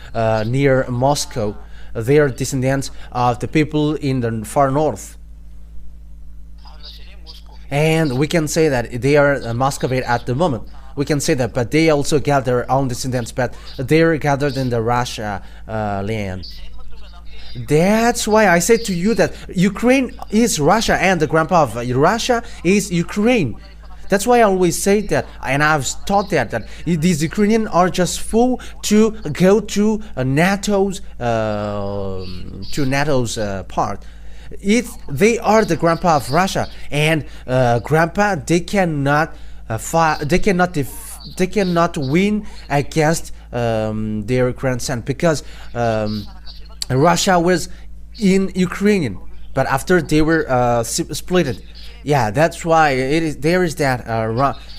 near Moscow. They are descendants of the people in the far north. And we can say that they are Muscovite at the moment. We can say that, but they also got their own descendants, but they are gathered in the Russia land. That's why I said to you that Ukraine is Russia and the grandpa of Russia is Ukraine. That's why I always say that, and I've taught that these Ukrainians are just full to go to NATO's part. They are the grandpa of Russia, and grandpa they cannot cannot win against their grandson, because Russia was in Ukrainian, but after they were split. Yeah, that's why there is that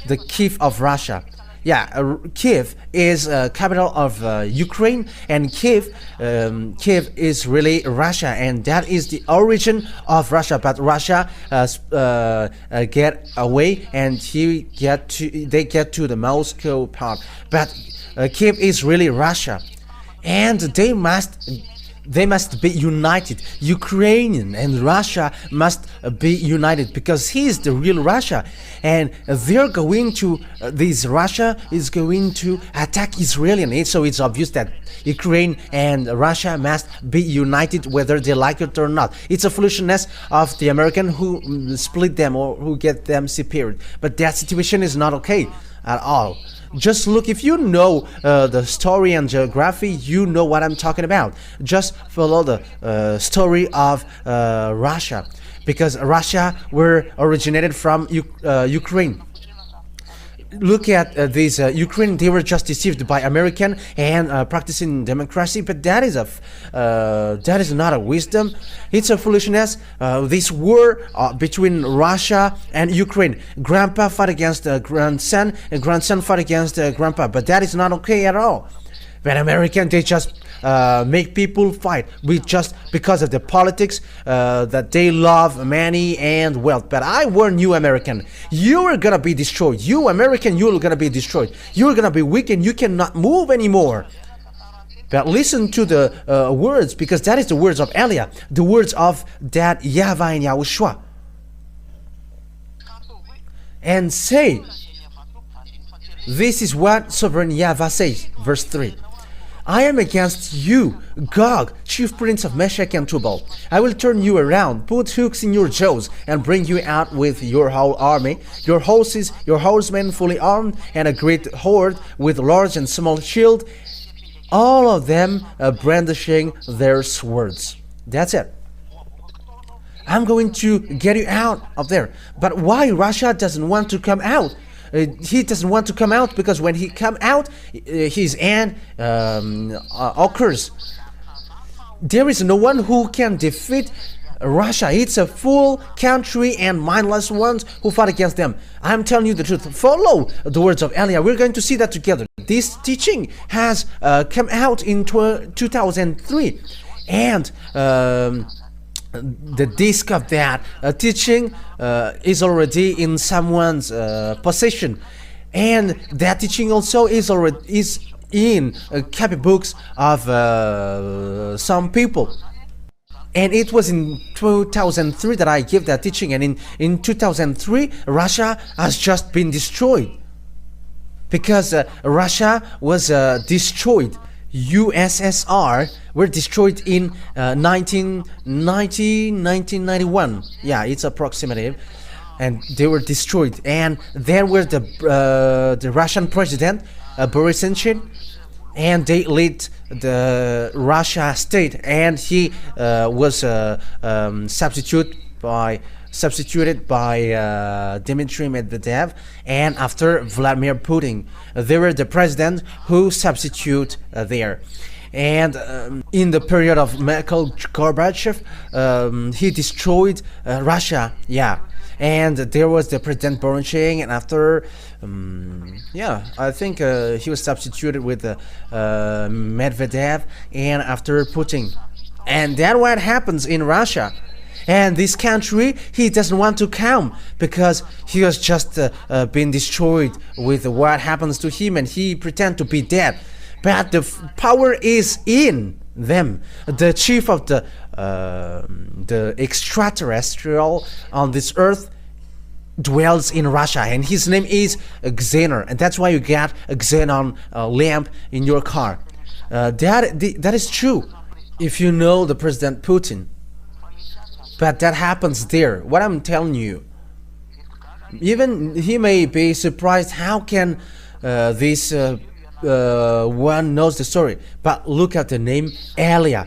the Kiev of Russia. Yeah, Kiev is capital of Ukraine, and Kiev is really Russia, and that is the origin of Russia. But Russia get away, and they get to the Moscow part. But Kiev is really Russia, and they must be united. Ukrainian and Russia must be united, because he is the real Russia, and they're going to Russia is going to attack Israel. So it's obvious that Ukraine and Russia must be united, whether they like it or not. It's a foolishness of the American who split them or who get them separated, but that situation is not okay at all. Just look, if you know the story and geography, you know what I'm talking about. Just follow the story of Russia, because Russia were originated from Ukraine. Look at these Ukraine. They were just deceived by American and practicing democracy, but that is not a wisdom. It's a foolishness. This war between Russia and Ukraine, grandpa fought against grandson, and grandson fought against grandpa, but that is not okay at all. But American, they just make people fight just because of the politics, that they love money and wealth. But I warn you, American, you are gonna be destroyed. You American, you are gonna be destroyed. You are gonna be weak and you cannot move anymore. But listen to the words, because that is the words of Elia, the words of that YAHVAH and YAHOSHUAH. And say, this is what sovereign YAHVAH says, verse 3. I am against you, Gog, chief prince of Meshech and Tubal. I will turn you around, put hooks in your jaws, and bring you out with your whole army, your horses, your horsemen fully armed, and a great horde with large and small shield, all of them brandishing their swords. That's it. I'm going to get you out of there. But why Russia doesn't want to come out? He doesn't want to come out because when he come out, his end occurs. There is no one who can defeat Russia. It's a full country and mindless ones who fought against them. I'm telling you the truth. Follow the words of Elia. We're going to see that together. This teaching has come out in 2003, and the disc of that teaching is already in someone's possession, and that teaching also is in copybooks of some people. And it was in 2003 that I gave that teaching, and in 2003 Russia has just been destroyed, because Russia was destroyed. USSR were destroyed in 1991. Yeah, it's approximative, and they were destroyed. And there were the Russian president Boris Yeltsin, and they led the Russia state, and he was substituted by Dmitry Medvedev, and after Vladimir Putin. They were the president who substitute there. And in the period of Mikhail Gorbachev, he destroyed Russia. Yeah. And there was the President Borucheng, and after, I think he was substituted with Medvedev, and after Putin. And that's what happens in Russia. And this country, he doesn't want to come, because he has just been destroyed with what happens to him, and he pretend to be dead. But the power is in them. The chief of the extraterrestrial on this earth dwells in Russia, and his name is Xenon, and that's why you get a Xenon lamp in your car. That is true if you know the President Putin. But that happens there. What I'm telling you, even he may be surprised, how can this one knows the story. But look at the name Elia.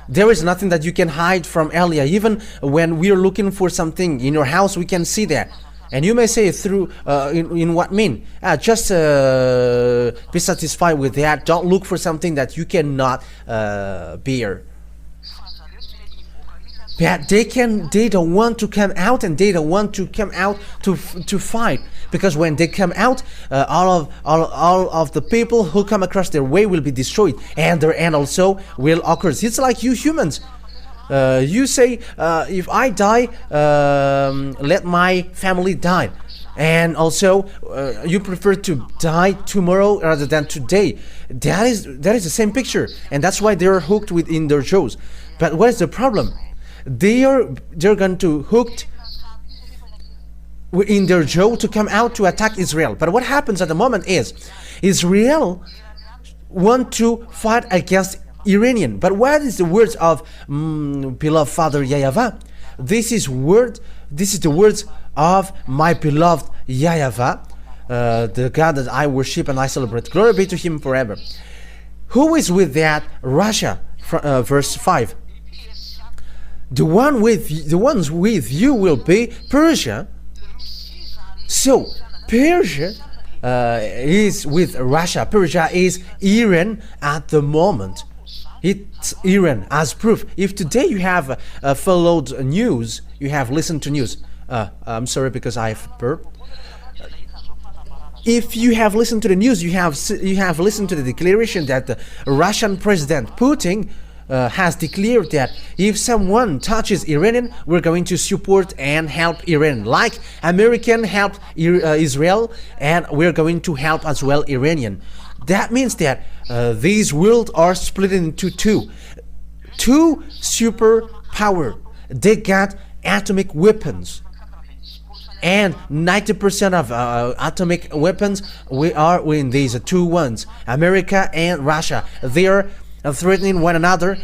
There is nothing that you can hide from Elia. Even when we are looking for something in your house, we can see that. And you may say through in what mean? Just be satisfied with that. Don't look for something that you cannot bear. But they don't want to come out, and they don't want to come out to fight, because when they come out, all of the people who come across their way will be destroyed, and their end also will occur. It's like you humans. You say, if I die, let my family die, and also you prefer to die tomorrow rather than today. That is the same picture, and that's why they're hooked within their shows. But what is the problem? They're going to hooked in their jaw to come out to attack Israel. But what happens at the moment is Israel want to fight against Iranian. But what is the words of beloved Father YAHVAH? This is the words of my beloved YAHVAH, the God that I worship and I celebrate. Glory be to Him forever. Who is with that? Russia, verse 5. The ones with you will be Persia. So Persia is with Russia. Persia is Iran at the moment. It's Iran as proof. If today you have followed news, you have listened to news. I'm sorry because I've burped. If you have listened to the news, you have listened to the declaration that the Russian President Putin has declared that if someone touches Iranian, we're going to support and help Iran, like American helped Israel, and we're going to help as well Iranian. That means that these worlds are split into two superpower. They got atomic weapons, and 90% of atomic weapons are in these two ones, America and Russia. They are threatening one another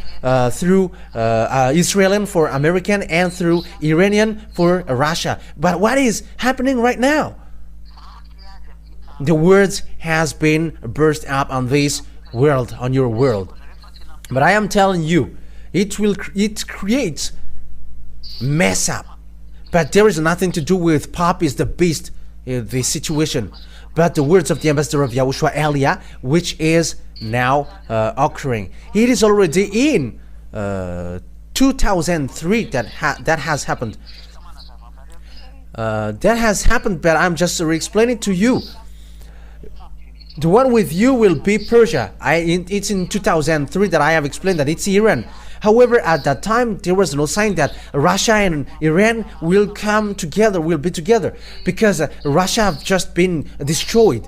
through Israeli for American and through Iranian for Russia. But what is happening right now? The words has been burst up on this world, on your world. But I am telling you, it creates mess up. But there is nothing to do with Pop is the beast in this situation, but the words of the ambassador of Yahushua Elia, which is now occurring. It is already in 2003 that has happened. That has happened, but I'm just explaining to you. The one with you will be Persia. It's in 2003 that I have explained that it's Iran. However, at that time, there was no sign that Russia and Iran will come together, will be together, because Russia have just been destroyed,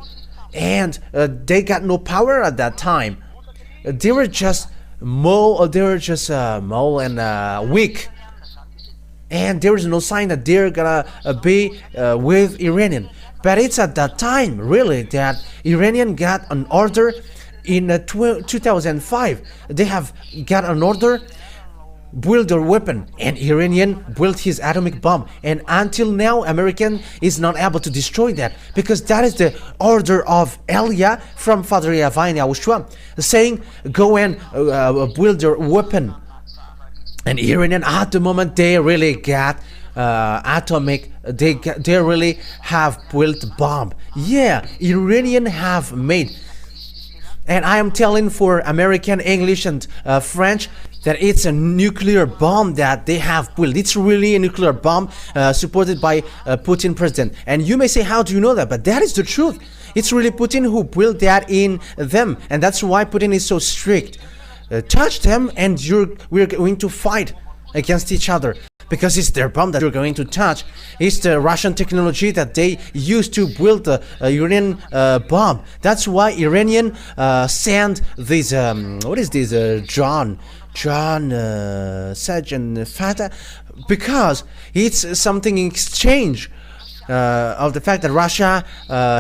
and they got no power at that time. They were just small and weak, and there is no sign that they're gonna be with Iranian. But it's at that time, really, that Iranian got an order in 2005. They have got an order, build their weapon, and Iranian built his atomic bomb. And until now, American is not able to destroy that, because that is the order of Elia from Father YAHVAH and Yahushua, saying, go and build your weapon. And Iranian, at the moment, they really got atomic, they really have built bomb. Yeah, Iranian have made. And I am telling for American, English, and French that it's a nuclear bomb that they have built. It's really a nuclear bomb supported by Putin president. And you may say, how do you know that? But that is the truth. It's really Putin who built that in them, and that's why Putin is so strict. Touch them, and we're going to fight against each other, because it's their bomb that you're going to touch. It's the Russian technology that they used to build the Iranian bomb. That's why Iranian sent this what is this John Sajjan Fatah, because it's something in exchange of the fact that Russia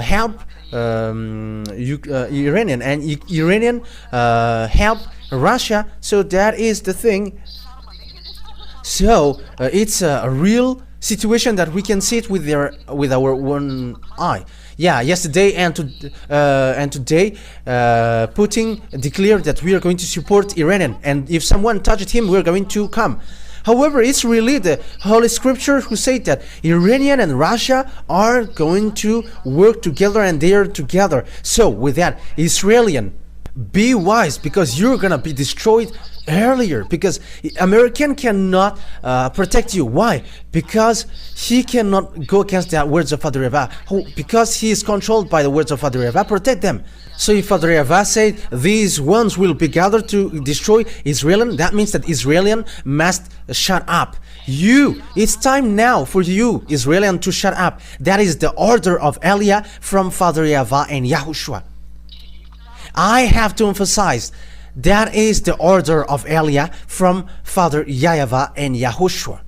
helped Iranian, and Iranian helped Russia. So that is the thing. So it's a real situation that we can see it with our one eye. Yeah, yesterday and today, Putin declared that we are going to support Iranian, and if someone touched him, we're going to come. However, it's really the Holy Scripture who say that Iranian and Russia are going to work together, and they are together. So with that, Israelian, be wise, because you're gonna be destroyed earlier, because American cannot protect you. Why? Because he cannot go against the words of Father YAHVAH. Because he is controlled by the words of Father YAHVAH, protect them. So if Father YAHVAH said these ones will be gathered to destroy Israel, that means that Israelian must shut up. It's time now for you, Israelian, to shut up. That is the order of Elia from Father YAHVAH and YAHOSHUAH. I have to emphasize, that is the order of Elia from Father YAHVAH and YAHOSHUAH.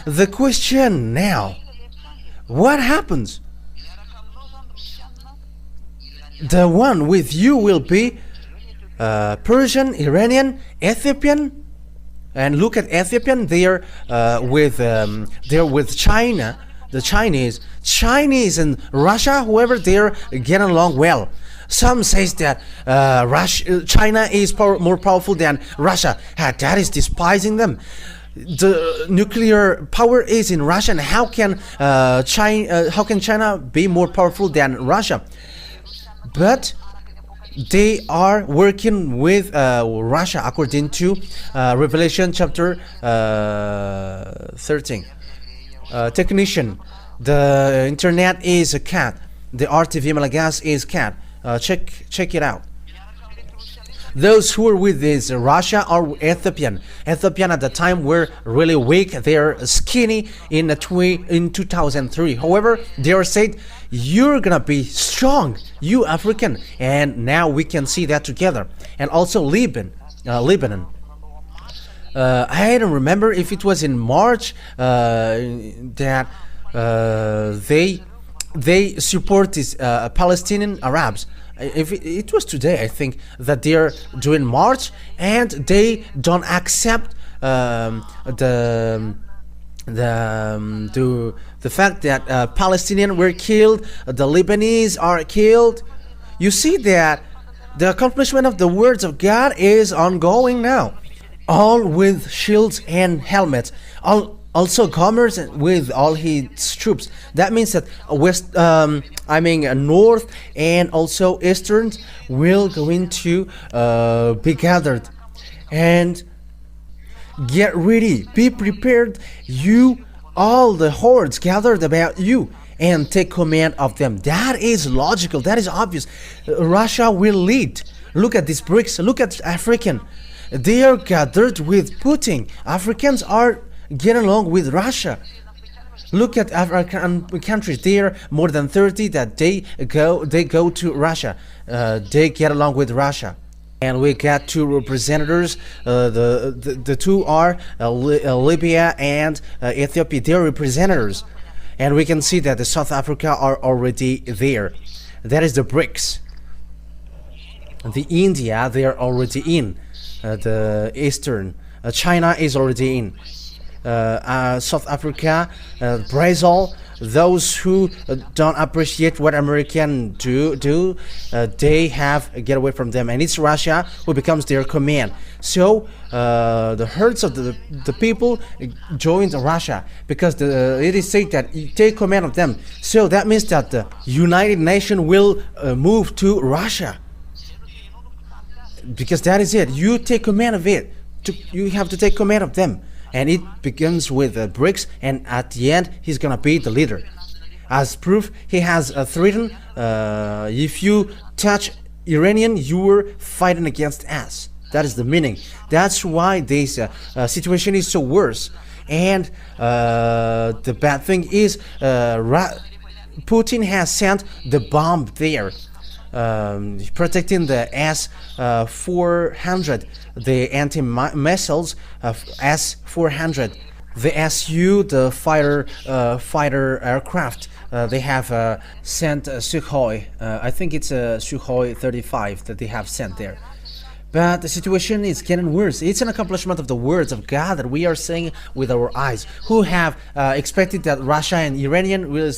The question now, what happens? The one with you will be Persian, Iranian, Ethiopian, and look at Ethiopian. They're with China, the Chinese and Russia. However, they're getting along well. Some says that China is more powerful than Russia. That is despising them. The nuclear power is in Russia, and how can China be more powerful than Russia? But they are working with Russia according to Revelation chapter 13. Technician, the internet is a cat. The RTV Malagas is cat. Check it out. Those who are with this Russia are Ethiopian. Ethiopian at the time were really weak. They are skinny in 2003. However, they are said, you're gonna be strong, you African. And now we can see that together. And also Lebanon. I don't remember if it was in March that they support these Palestinian Arabs. If it was today, I think, that they are doing march, and they don't accept the fact that Palestinians were killed, the Lebanese are killed. You see that the accomplishment of the words of God is ongoing now, all with shields and helmets, also Commerce with all his troops. That means that North and also Eastern will going to be gathered. And get ready, be prepared, you, all the hordes gathered about you, and take command of them. That is logical, that is obvious. Russia will lead. Look at these BRICS, look at African. They are gathered with Putin. Africans are getting along with Russia. Look at African countries. There are more than 30 that they go to Russia. They get along with Russia. And we got two representatives. The two are Libya and Ethiopia. They are representatives. And we can see that the South Africa are already there. That is the BRICS. The India, they are already in. The Eastern. China is already in. South Africa, Brazil, those who don't appreciate what Americans do, they have get away from them, and it's Russia who becomes their command. So the herds of the people joined Russia, because it is said that you take command of them. So that means that the United Nations will move to Russia, because that is it. You take command of it. You have to take command of them. And it begins with BRICS, and at the end he's gonna be the leader. As proof, he has threatened, if you touch Iranian, you were fighting against us. That is the meaning. That's why this situation is so worse. And the bad thing is, Putin has sent the bomb there, protecting the S-400, the anti-missiles of S-400, the SU, the fighter aircraft. They have sent Sukhoi. I think it's a Sukhoi 35 that they have sent there. But the situation is getting worse. It's an accomplishment of the words of God that we are saying with our eyes, who have expected that Russia and Iranian will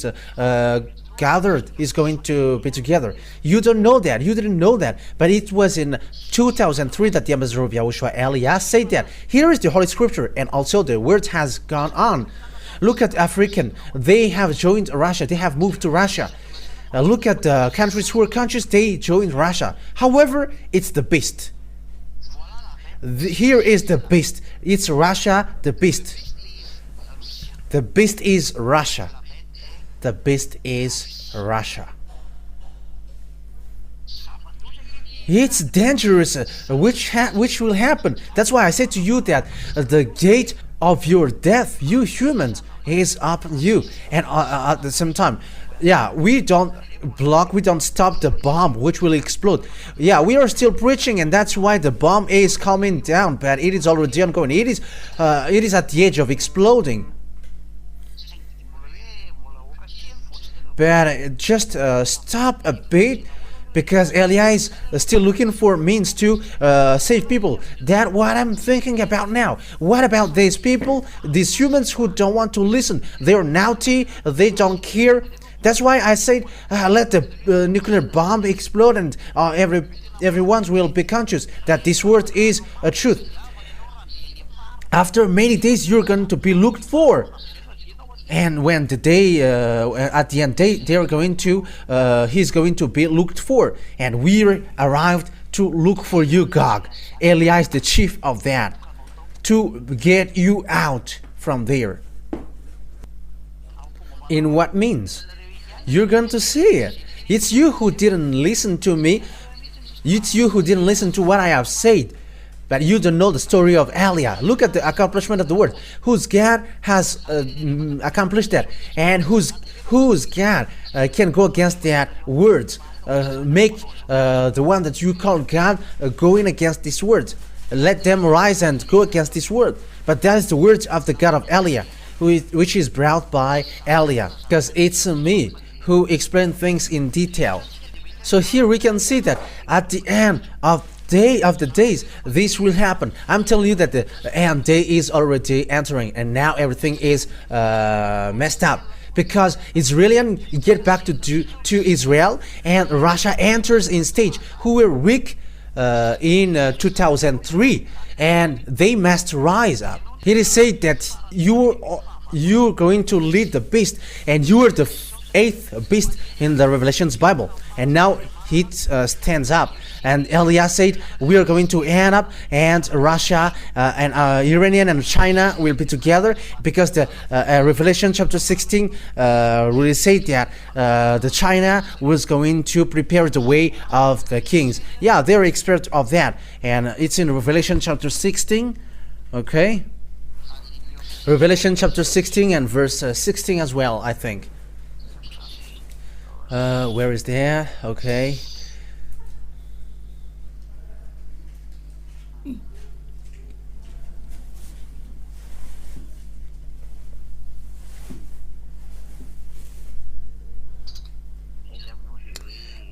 gathered is going to be together. You don't know that. You didn't know that. But it was in 2003 that the ambassador of Yahushua, Elias, said that. Here is the Holy Scripture, and also the word has gone on. Look at African. They have joined Russia. They have moved to Russia. Look at the countries who are conscious. They joined Russia. However, it's the beast. Here is the beast. It's Russia, the beast. The beast is Russia. The beast is Russia. It's dangerous, which will happen. That's why I said to you that the gate of your death, you humans, is upon you. And at the same time, yeah, we don't block, we don't stop the bomb which will explode. Yeah, we are still preaching, and that's why the bomb is coming down, but it is already ongoing. It is at the edge of exploding. But just stop a bit, because Elias is still looking for means to save people. That's what I'm thinking about now. What about these people, these humans who don't want to listen? They're naughty, they don't care. That's why I said let the nuclear bomb explode, and everyone will be conscious that this word is a truth. After many days, you're going to be looked for. And when the day, at the end, they're going to, he's going to be looked for. And we arrived to look for you, Gog. Elias, the chief of that, to get you out from there. In what means? You're going to see it. It's you who didn't listen to me. It's you who didn't listen to what I have said. But you don't know the story of Elia. Look at the accomplishment of the word. Whose God has accomplished that, and whose God can go against that words. Make the one that you call God going against these words. Let them rise and go against this word. But that is the words of the God of Elia, which is brought by Elia, because it's me who explain things in detail. So here we can see that at the end of the days, this will happen. I'm telling you that the end day is already entering, and now everything is messed up, because Israelians get back to Israel, and Russia enters in stage, who were weak in 2003, and they must rise up. It is said that you're going to lead the beast, and you are the 8th beast in the Revelations Bible, and now it stands up. And Elias said, we are going to end up, and Russia and Iranian and China will be together, because the Revelation chapter 16 really said that the China was going to prepare the way of the kings. Yeah, they're experts of that, and it's in Revelation chapter 16. Okay, Revelation chapter 16 and verse 16 as well, I think. Where is that? Okay.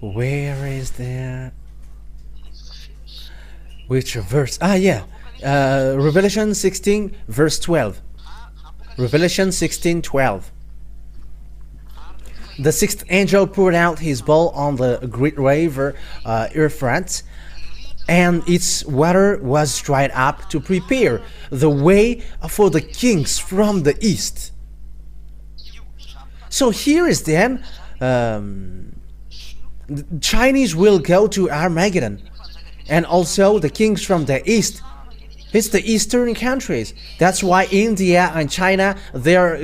Where is that? Which verse? Yeah. Revelation 16 verse 12. Revelation 16:12. The 6th angel poured out his bowl on the great river Euphrates, and its water was dried up to prepare the way for the kings from the east. So here is then, the Chinese will go to Armageddon, and also the kings from the east. It's the eastern countries. That's why India and China, they're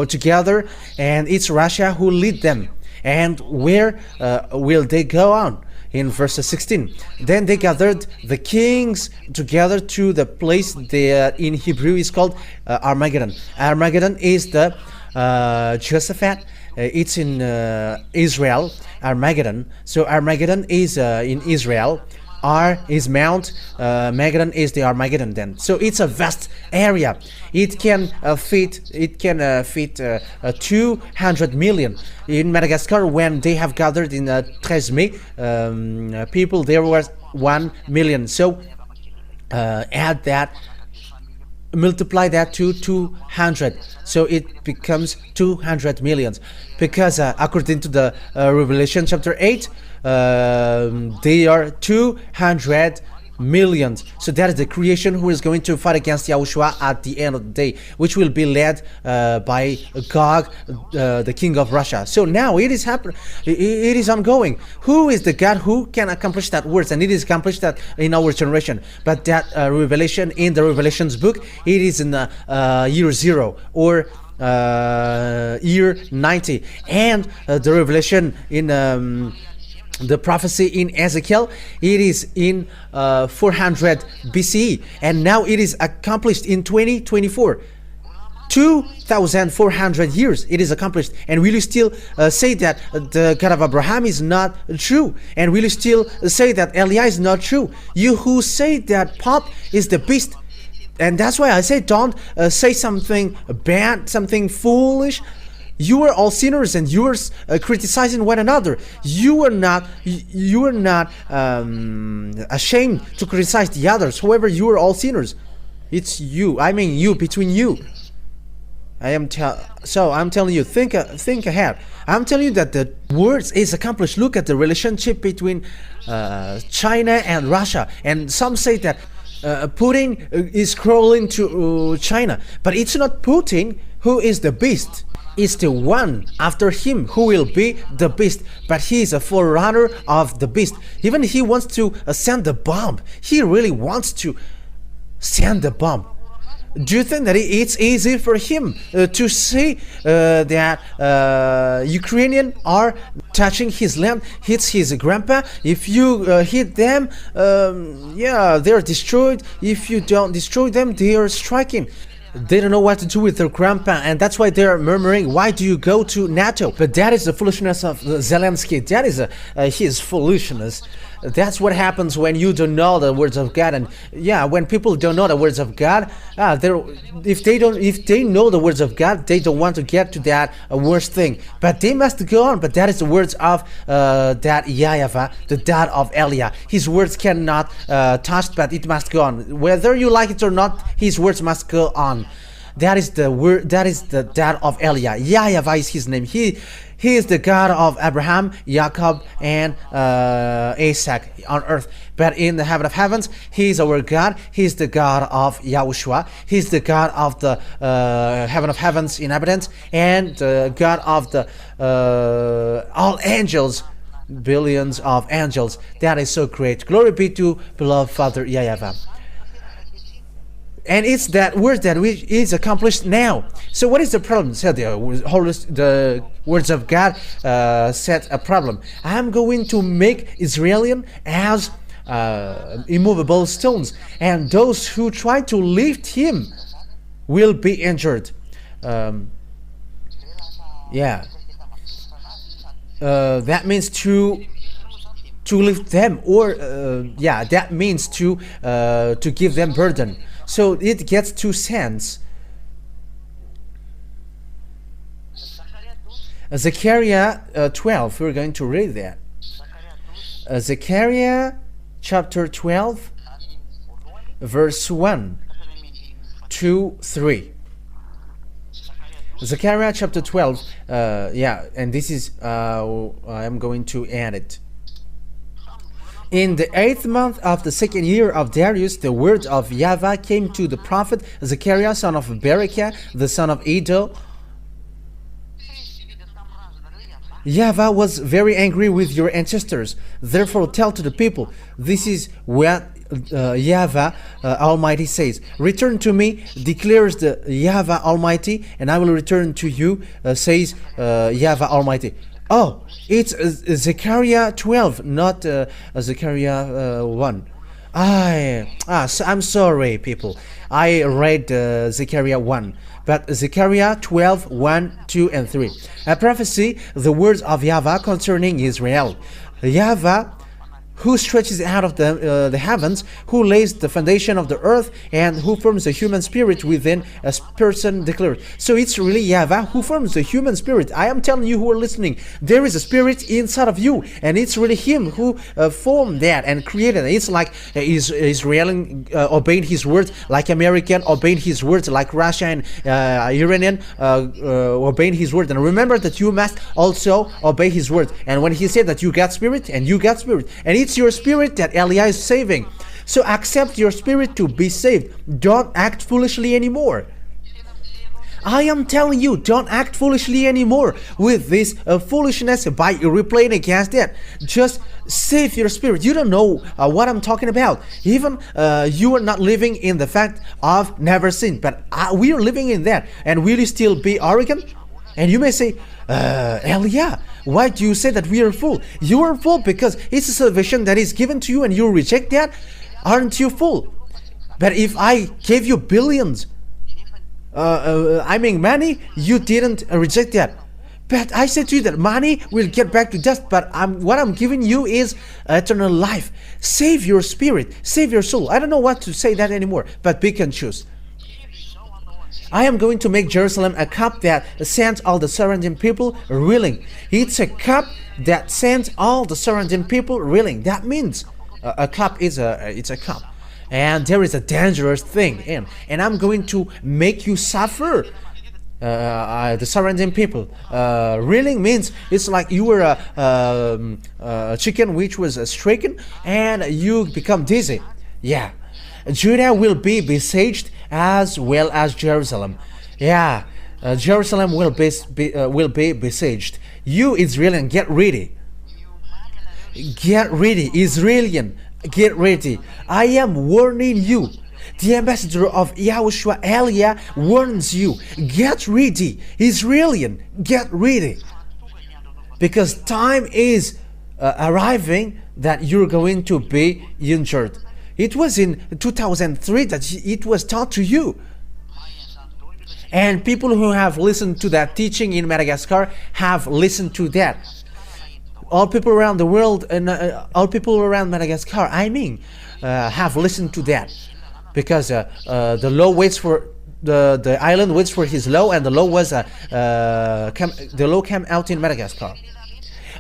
together, and it's Russia who lead them. And where will they go on? In verse 16, then they gathered the kings together to the place that in Hebrew is called Armageddon. Armageddon is the Jehoshaphat. It's in Israel, Armageddon. So Armageddon is in Israel. R is Mount, Armageddon is the Armageddon then. So it's a vast area. It can fit 200 million. In Madagascar, when they have gathered in 13 May, people, there was 1 million. So add that multiply that to 200, so it becomes 200 millions, because according to the Revelation chapter 8, they are 200 millions. So that is the creation who is going to fight against Yahushua at the end of the day, which will be led by Gog, the king of Russia. So now it is happening, it is ongoing. Who is the God who can accomplish that words? And it is accomplished that in our generation. But that revelation in the Revelations book, it is in year 0 or year 90, and the revelation in the prophecy in Ezekiel, it is in 400 BCE, and now it is accomplished in 2024. 2,400 years it is accomplished. And will you still say that the God of Abraham is not true? And will you still say that Eliah is not true? You who say that Pop is the beast. And that's why I say, don't say something bad, something foolish. You are all sinners, and you are criticizing one another. You are not ashamed to criticize the others. However, you are all sinners. It's you. I mean, you, between you. I'm telling you, think ahead. I'm telling you that the words is accomplished. Look at the relationship between China and Russia, and some say that Putin is crawling to China, but it's not Putin who is the beast. It's the one after him who will be the beast, but he is a forerunner of the beast. Even he wants to send the bomb. He really wants to send the bomb. Do you think that it's easy for him to say that Ukrainians are touching his land, hits his grandpa? If you hit them, yeah, they're destroyed. If you don't destroy them, they are striking. They don't know what to do with their grandpa, and that's why they're murmuring, why do you go to NATO? But that is the foolishness of Zelensky. That is his foolishness. That's what happens when you don't know the words of God. And yeah, when people don't know the words of God, if they know the words of God, they don't want to get to that worst thing. But they must go on. But that is the words of that YAHVAH, the dad of Eliah. His words cannot touch, but it must go on. Whether you like it or not, his words must go on. That is the word. That is the dad of Eliah. YAHVAH is his name. He is the God of Abraham, Jacob, and Isaac on earth. But in the heaven of heavens, He is our God. He is the God of Yahushua. He is the God of the heaven of heavens inhabitants, and the God of the all angels, billions of angels. That is so great. Glory be to beloved Father YAHVAH. And it's that word that is accomplished now. So what is the problem? So the words of God set a problem. I'm going to make Israelian as immovable stones, and those who try to lift him will be injured. Yeah. That means to lift them, or yeah, that means to give them burden. So it gets two sense. Zechariah 12, we're going to read that. Zechariah chapter 12, verse 1 to 3. Zechariah chapter 12, yeah, and this is, I'm going to add it. In the 8th month of the 2nd year of Darius, the word of YAHVAH came to the prophet Zechariah, son of Berechiah, the son of Iddo. YAHVAH was very angry with your ancestors. Therefore tell to the people, this is what YAHVAH Almighty says. Return to me, declares the YAHVAH Almighty, and I will return to you, says YAHVAH Almighty. Oh, it's Zechariah 12, not Zechariah 1. I'm sorry, people. I read Zechariah 1, but Zechariah 12, 1, 2, and 3. A prophecy, the words of YAHVAH concerning Israel. YAHVAH, who stretches out of the heavens, who lays the foundation of the earth, and who forms the human spirit within a person declared. So it's really YAHVAH who forms the human spirit. I am telling you who are listening, there is a spirit inside of you, and it's really him who formed that and created it. It's like Israel obeyed his words, like American obeyed his words, like Russia and Iranian obeyed his word. And remember that you must also obey his word. And when he said that you got spirit, and you got spirit, and it's your spirit that Elia is saving. So accept your spirit to be saved. Don't act foolishly anymore. I am telling you, don't act foolishly anymore with this foolishness by replaying against that. Just save your spirit. You don't know what I'm talking about. Even you are not living in the fact of never sin, but we are living in that. And will you still be arrogant? And you may say, Elia, why do you say that we are full? You are full because it's a salvation that is given to you and you reject that. Aren't you full? But if I gave you billions, money, you didn't reject that. But I said to you that money will get back to dust, but what I'm giving you is eternal life. Save your spirit, save your soul. I don't know what to say that anymore, but pick and choose. I am going to make Jerusalem a cup that sends all the surrounding people reeling. It's a cup that sends all the surrounding people reeling. That means a cup is it's a cup, and there is a dangerous thing in. And I'm going to make you suffer. The surrounding people. Reeling means it's like you were a chicken which was stricken, and you become dizzy. Yeah, Judah will be besieged as well as Jerusalem. Yeah, Jerusalem will be besieged. You Israelian, get ready. Get ready, Israelian. Get ready. I am warning you. The ambassador of YAHOSHUAH, Elia, warns you. Get ready, Israelian. Get ready. Because time is arriving that you're going to be injured. It was in 2003 that it was taught to you. And people who have listened to that teaching in Madagascar have listened to that. All people around the world and all people around Madagascar, have listened to that. Because the law waits for the island waits for his law, and the law was the law came out in Madagascar.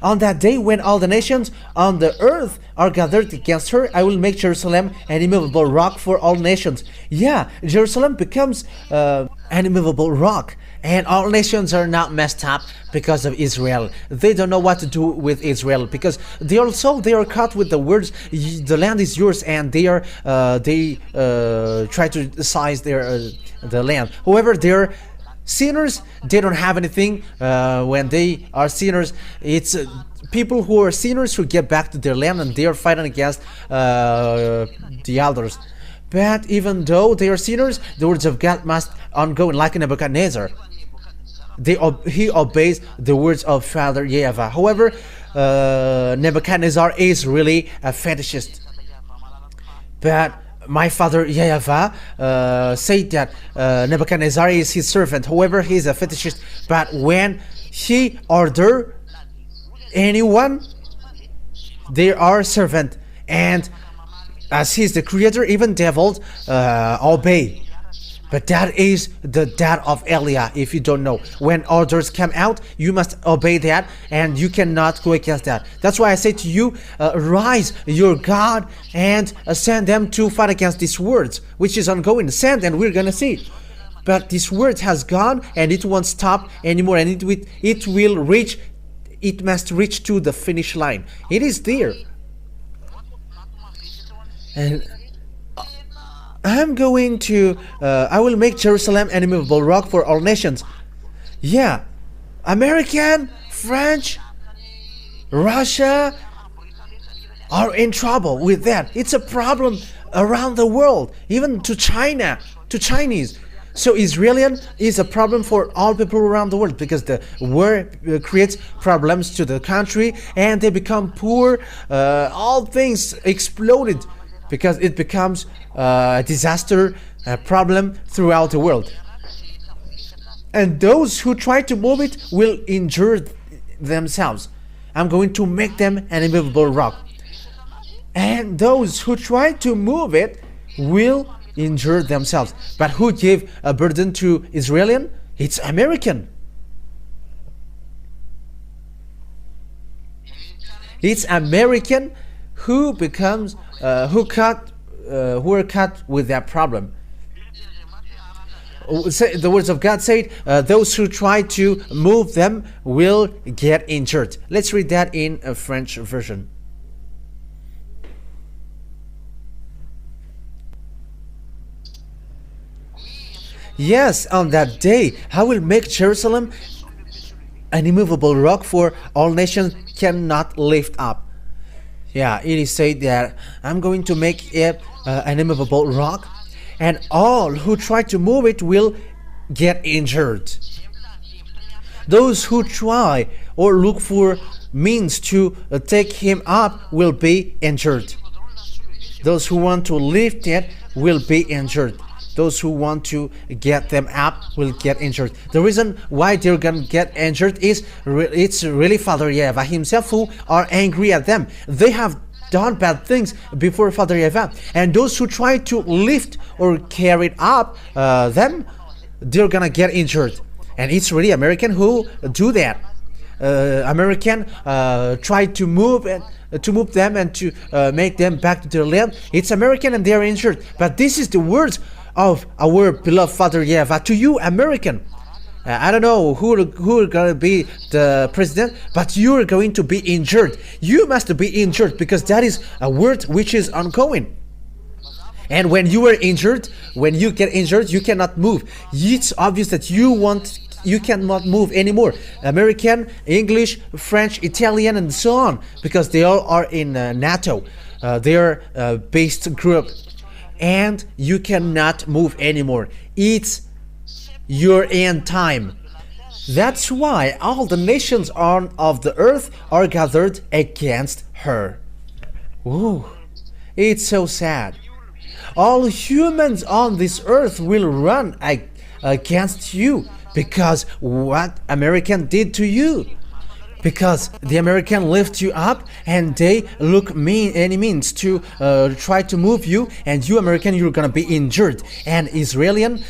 On that day, when all the nations on the earth are gathered against her, I will make Jerusalem an immovable rock for all nations. Yeah, Jerusalem becomes an immovable rock, and all nations are not messed up because of Israel. They don't know what to do with Israel because they are caught with the words, the land is yours, and they try to seize the land. However, they're sinners. They don't have anything. When they are sinners, it's people who are sinners who get back to their land, and they are fighting against the others. But even though they are sinners, the words of God must ongoing, like Nebuchadnezzar. He obeys the words of Father YAHVAH. However, Nebuchadnezzar is really a fetishist. But my father YAHVAH said that Nebuchadnezzar is his servant. However, he is a fetishist. But when he order anyone, they are servant. And as he is the creator, even devils obey. But that is the dad of Elia. If you don't know, when orders come out, you must obey that, and you cannot go against that. That's why I say to you, rise your God and send them to fight against these words, which is ongoing. Send, and we're gonna see. But this word has gone, and it won't stop anymore, and it will reach. It must reach to the finish line. It is there, and I'm going to, I will make Jerusalem an immovable rock for all nations. Yeah, American, French, Russia are in trouble with that. It's a problem around the world, even to China, to Chinese. So Israelian is a problem for all people around the world, because the war creates problems to the country, and they become poor. All things exploded, because it becomes a disaster, a problem throughout the world. And those who try to move it will injure themselves. I'm going to make them an immovable rock. and those who try to move it will injure themselves. But who gave a burden to Israelian? It's American. It's American who becomes who are cut with that problem. The words of God said, those who try to move them will get injured. Let's read that in a French version. Yes, on that day I will make Jerusalem an immovable rock, for all nations cannot lift up. Yeah, it is said that I'm going to make it an immovable rock, and all who try to move it will get injured. Those who try or look for means to take him up will be injured. Those who want to lift it will be injured. Those who want to get them up will get injured. The reason why they're going to get injured is it's really Father YAHVAH himself who are angry at them. They have done bad things before Father YAHVAH, and those who try to lift or carry up them, they're gonna get injured. And it's really American who do that. American try to move them and to make them back to their land. It's American and they are injured. But this is the words of our beloved Father YAHVAH to you, American. I don't know who are gonna be the president, but you're going to be injured. You must be injured, because that is a word which is ongoing. And when you are injured, when you get injured, you cannot move. It's obvious that you cannot move anymore. American, English, French, Italian, and so on, because they all are in NATO. They are a based group, and you cannot move anymore. It's your end time. That's why all the nations of the earth are gathered against her. Ooh, it's so sad. All humans on this earth will run against you because what American did to you. Because the American lift you up and they look any means to try to move you, and you American, you're gonna be injured. And Israelian,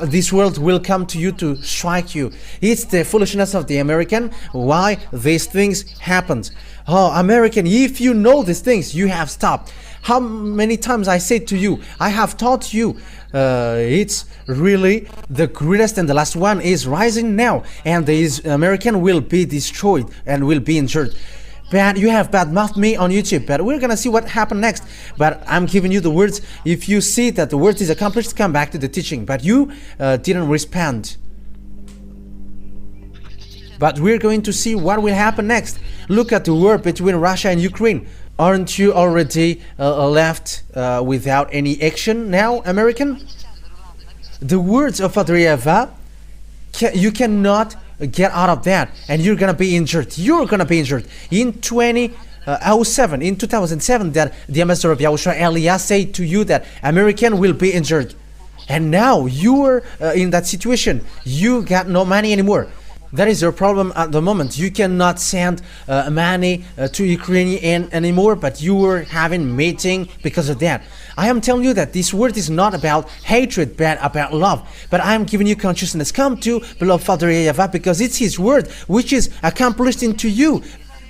this world will come to you to strike you. It's the foolishness of the American why these things happen. Oh, American, if you know these things, you have stopped. How many times I said to you, I have taught you, it's really the greatest, and the last one is rising now, and the American will be destroyed and will be injured. But you have badmouthed me on YouTube, but we're gonna see what happened next. But I'm giving you the words. If you see that the word is accomplished, come back to the teaching. But you didn't respond. But we're going to see what will happen next. Look at the war between Russia and Ukraine. Aren't you already left without any action now, American? The words of Father YAHVAH, you cannot get out of that, and you're gonna be injured. You're gonna be injured. In 2007, that the ambassador of Yahushua Elias said to you that American will be injured, and now you're in that situation. You got no money anymore. That is your problem at the moment. You cannot send money to Ukraine anymore, but you were having meeting because of that. I am telling you that this word is not about hatred, but about love. But I am giving you consciousness. Come to beloved Father YAHVAH, because it's his word which is accomplished into you.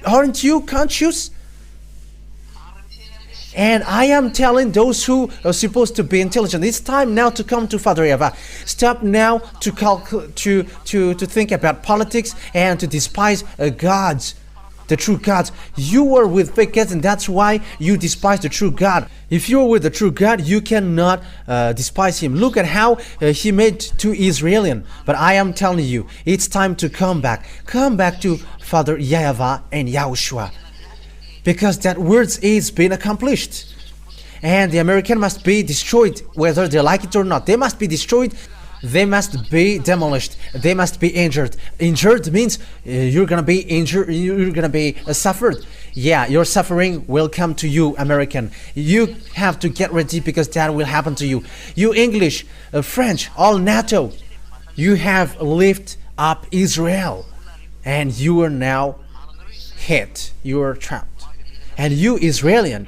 Aren't you conscious? And I am telling those who are supposed to be intelligent, it's time now to come to Father YAHVAH. Stop now to think about politics and to despise gods, the true gods. You are with fake gods, and that's why you despise the true God. If you are with the true God, you cannot despise him. Look at how he made to Israelian. But I am telling you, it's time to come back. Come back to Father YAHVAH and Yahushua. Because that words is being accomplished. And the American must be destroyed, whether they like it or not. They must be destroyed. They must be demolished. They must be injured. Injured means you're gonna be injured. You're gonna be suffered. Yeah, your suffering will come to you, American. You have to get ready, because that will happen to you. You English, French, all NATO, you have lifted up Israel, and you are now hit. You are trapped. And you Israelian,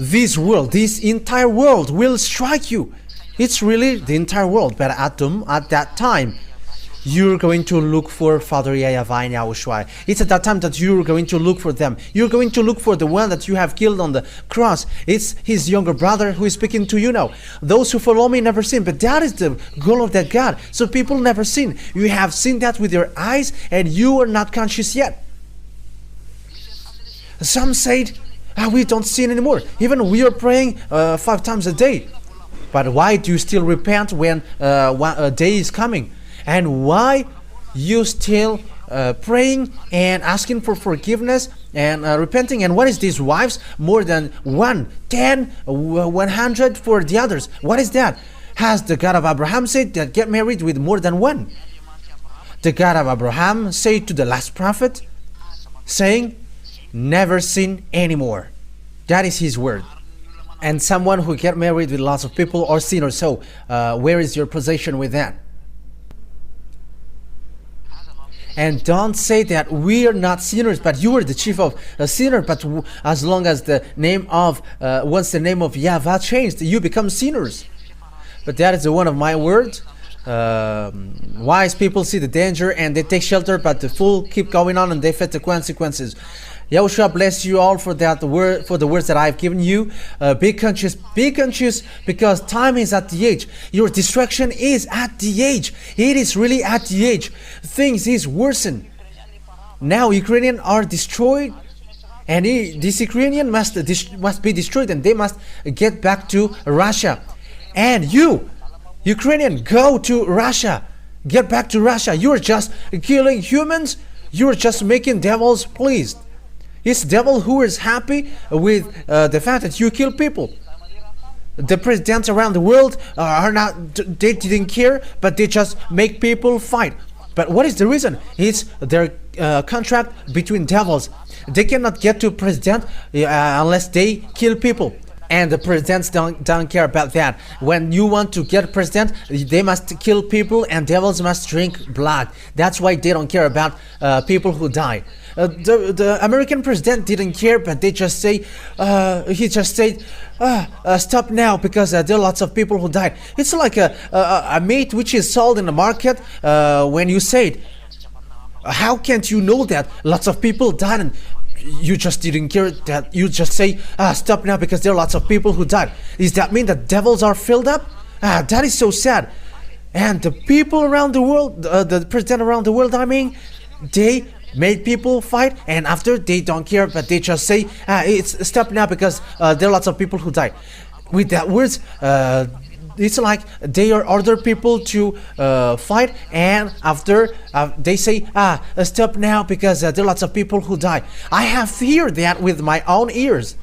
this world, this entire world will strike you. It's really the entire world, but at that time, you're going to look for Father YAHVAH and YAHOSHUAH. It's at that time that you're going to look for them. You're going to look for the one that you have killed on the cross. It's his younger brother who is speaking to you now. Those who follow me never sin, but that is the goal of that God. So people never sin. You have seen that with your eyes, and you are not conscious yet. Some said, we don't sin anymore. Even we are praying 5 times a day. But why do you still repent when a day is coming? And why you still praying and asking for forgiveness and repenting? And what is these wives? More than 1, 10, 100 for the others. What is that? Has the God of Abraham said that get married with more than 1? The God of Abraham said to the last prophet, saying, never sin anymore. That is his word. And someone who get married with lots of people or sinners. So where is your position with that? And don't say that we are not sinners, but you are the chief of a sinner. But as long as the name of once the name of YAHVAH changed, you become sinners. But that is one of my words. Wise people see the danger and they take shelter, but the fool keep going on and they face the consequences. Yahushua bless you all for that word, for the words that I've given you. Be conscious, because time is at the edge. Your destruction is at the edge. It is really at the edge. Things is worsened. Now Ukrainians are destroyed, and this Ukrainian must be destroyed, and they must get back to Russia. And you, Ukrainian, go to Russia. Get back to Russia. You are just killing humans. You are just making devils pleased. It's devil who is happy with the fact that you kill people. The presidents around the world are not, they didn't care, but they just make people fight. But what is the reason? It's their contract between devils. They cannot get to president unless they kill people. And the presidents don't care about that. When you want to get president, they must kill people and devils must drink blood. That's why they don't care about people who die. The American president didn't care, but they just say, he just said, stop now because there are lots of people who died. It's like a meat which is sold in the market. When you say it, how can't you know that lots of people died and you just didn't care? That you just say, stop now because there are lots of people who died. Does that mean that devils are filled up? That is so sad. And the people around the world, the president around the world, I mean, they made people fight, and after they don't care, but they just say, it's stop now because there are lots of people who died. With that words, it's like they are order people to fight, and after they say, stop now because there are lots of people who die. I have heard that with my own ears.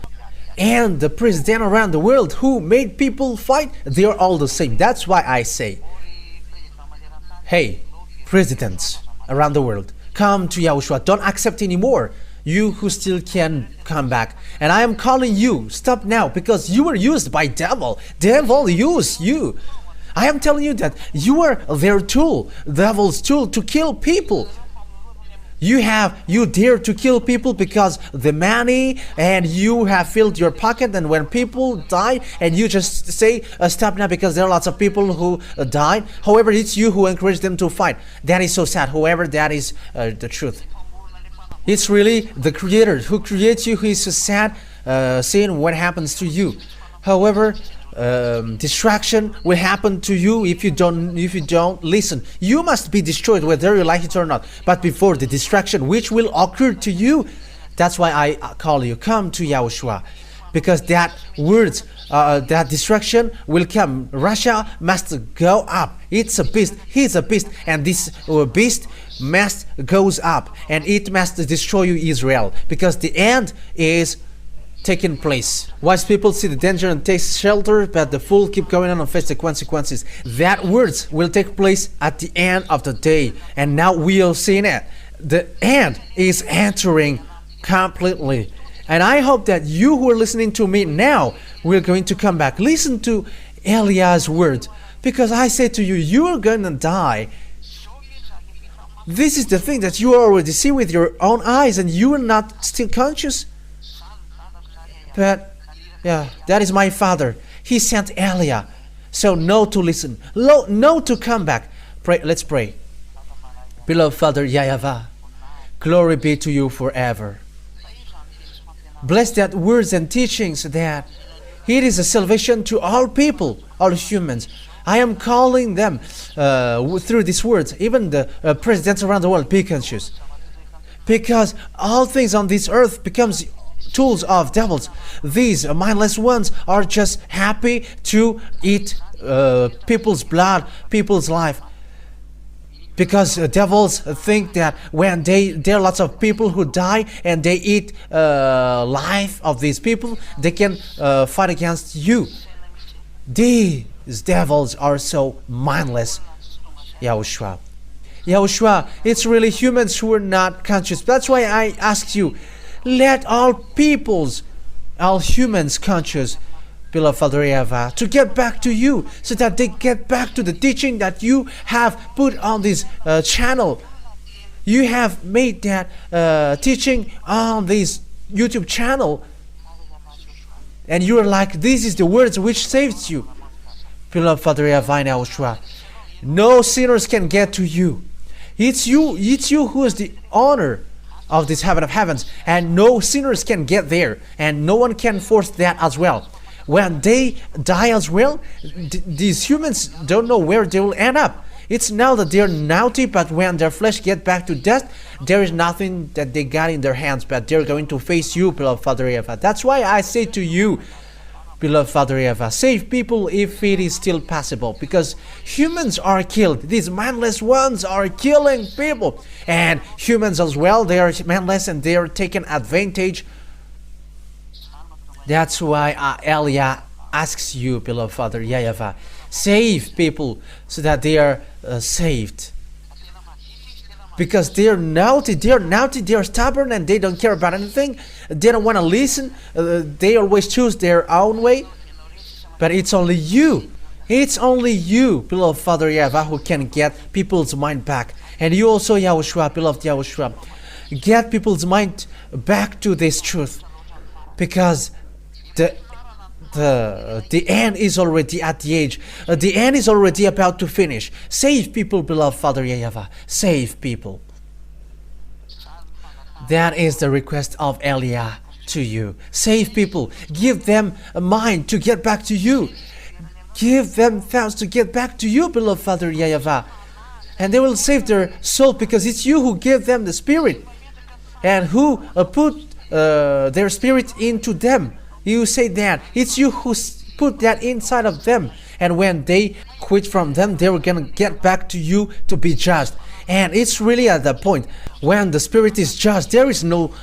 And the president around the world who made people fight, they are all the same. That's why I say, hey, presidents around the world, come to Yahushua. Don't accept anymore. You who still can come back. And I am calling you, stop now, because you were used by devil. Devil used you. I am telling you that you are their tool, devil's tool to kill people. You dare to kill people because the money, and you have filled your pocket, and when people die and you just say stop now because there are lots of people who died. However, it's you who encourage them to fight. That is so sad. However, that is the truth. It's really the Creator who creates you who is so sad seeing what happens to you. However, distraction will happen to you if you don't listen. You must be destroyed whether you like it or not. But before the distraction which will occur to you, that's why I call you, come to Yahushua, because that words, that distraction will come. Russia must go up. It's a beast. He's a beast, and this beast must goes up, and it must destroy you, Israel, because the end is taking place. Wise people see the danger and take shelter, but the fool keep going on and face the consequences. That words will take place at the end of the day, and now we are seeing it. The end is entering completely, and I hope that you who are listening to me now will going to come back. Listen to Eliah's words, because I say to you, you are going to die. This is the thing that you already see with your own eyes, and you are not still conscious. But Yeah, that is my father. He sent Elia. So no to listen. No to come back. Pray. Let's pray. Beloved Father YAHVAH, glory be to you forever. Bless that words and teachings that it is a salvation to all people, all humans. I am calling them through these words, even the presidents around the world, be conscious. Because all things on this earth becomes tools of devils. These mindless ones are just happy to eat people's blood, people's life. Because devils think that when there are lots of people who die and they eat life of these people, they can fight against you. These devils are so mindless. YAHOSHUAH. YAHOSHUAH, it's really humans who are not conscious. That's why I ask you, let all peoples, all humans conscious, beloved Father YAHVAH, to get back to you, so that they get back to the teaching that you have put on this channel. You have made that teaching on this YouTube channel, and you are like, this is the words which saves you. Beloved Father YAHVAH and YAHOSHUAH, no sinners can get to you. It's you who is the owner of this heaven of heavens, and no sinners can get there, and no one can force that as well. When they die as well, these humans don't know where they will end up. It's now that they're naughty, but when their flesh get back to death, there is nothing that they got in their hands, but they're going to face you, beloved Father YAHVAH. That's why I say to you, beloved Father YAHVAH, save people if it is still possible, because humans are killed. These mindless ones are killing people, and humans as well, they are mindless and they are taking advantage. That's why Elia asks you, beloved Father YAHVAH, save people so that they are saved. Because they are naughty, they are stubborn, and they don't care about anything. They don't want to listen. They always choose their own way. But it's only you, beloved Father YAHVAH, who can get people's mind back. And you also, YAHOSHUAH, beloved YAHOSHUAH, get people's mind back to this truth. Because the end is already at the age. The end is already about to finish. Save people, beloved Father YAHVAH. Save people. That is the request of Elia to you. Save people. Give them a mind to get back to you. Give them thoughts to get back to you, beloved Father YAHVAH. And they will save their soul, because it's you who give them the Spirit, and who put their Spirit into them. You say that it's you who put that inside of them, and when they quit from them, they were gonna get back to you to be judged. And it's really at the point when the Spirit is judged, there is no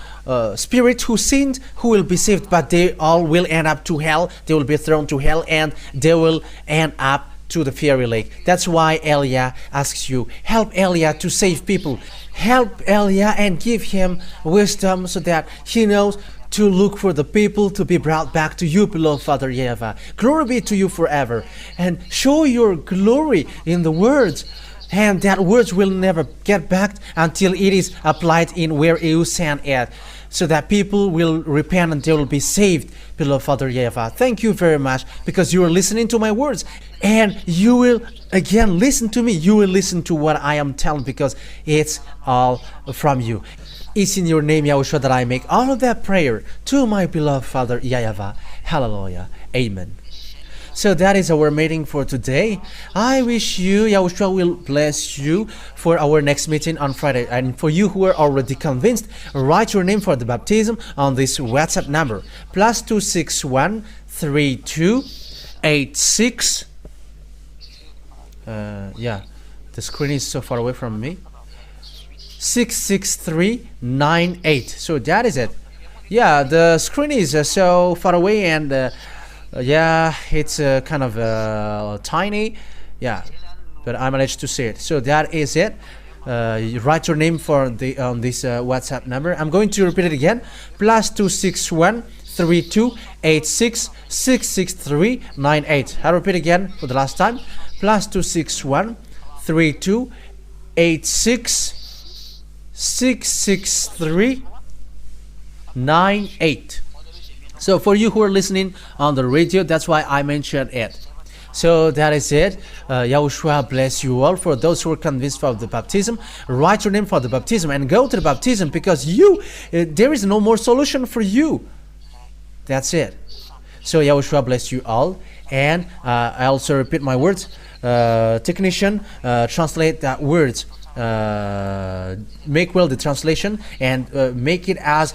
spirit who sinned who will be saved, but they all will end up to hell. They will be thrown to hell, and they will end up to the fiery lake. That's why Elia asks you, help Elia to save people. Help Elia and give him wisdom so that he knows to look for the people to be brought back to you, beloved Father YAHVAH. Glory be to you forever, and show your glory in the words, and that words will never get back until it is applied in where you send it, so that people will repent and they will be saved, beloved Father YAHVAH. Thank you very much, because you are listening to my words, and you will again listen to me. You will listen to what I am telling, because it's all from you. It's in your name, Yahushua, that I make all of that prayer to my beloved Father YAHVAH. Hallelujah. Amen. So that is our meeting for today. I wish you, Yahushua will bless you for our next meeting on Friday. And for you who are already convinced, write your name for the baptism on this WhatsApp number. +261 32 86. Yeah, the screen is so far away from me. 66398. So that is it. Yeah, the screen is so far away, and yeah, it's kind of tiny. Yeah, but I managed to see it. So that is it. You write your name for the on this WhatsApp number. I'm going to repeat it again. +261 32 86 66398. I'll repeat again for the last time. +261 32 86 66398. So for you who are listening on the radio, that's why I mentioned it. So that is it. Yahushua bless you all. For those who are convinced of the baptism, write your name for the baptism and go to the baptism, because there is no more solution for you. That's it. So Yahushua bless you all. And I also repeat my words. Technician, translate that words. Make well the translation and make it as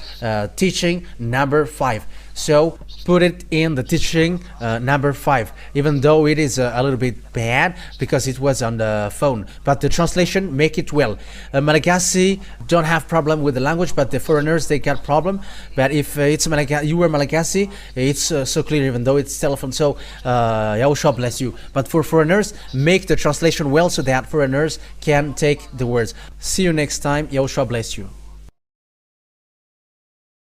teaching number 5. So put it in the teaching number 5, even though it is a little bit bad because it was on the phone. But the translation, make it well. Malagasy don't have problem with the language, but the foreigners, they got problem. But if it's you were Malagasy, it's so clear, even though it's telephone. So Yahushua bless you. But for foreigners, make the translation well so that foreigners can take the words. See you next time. Yahushua bless you.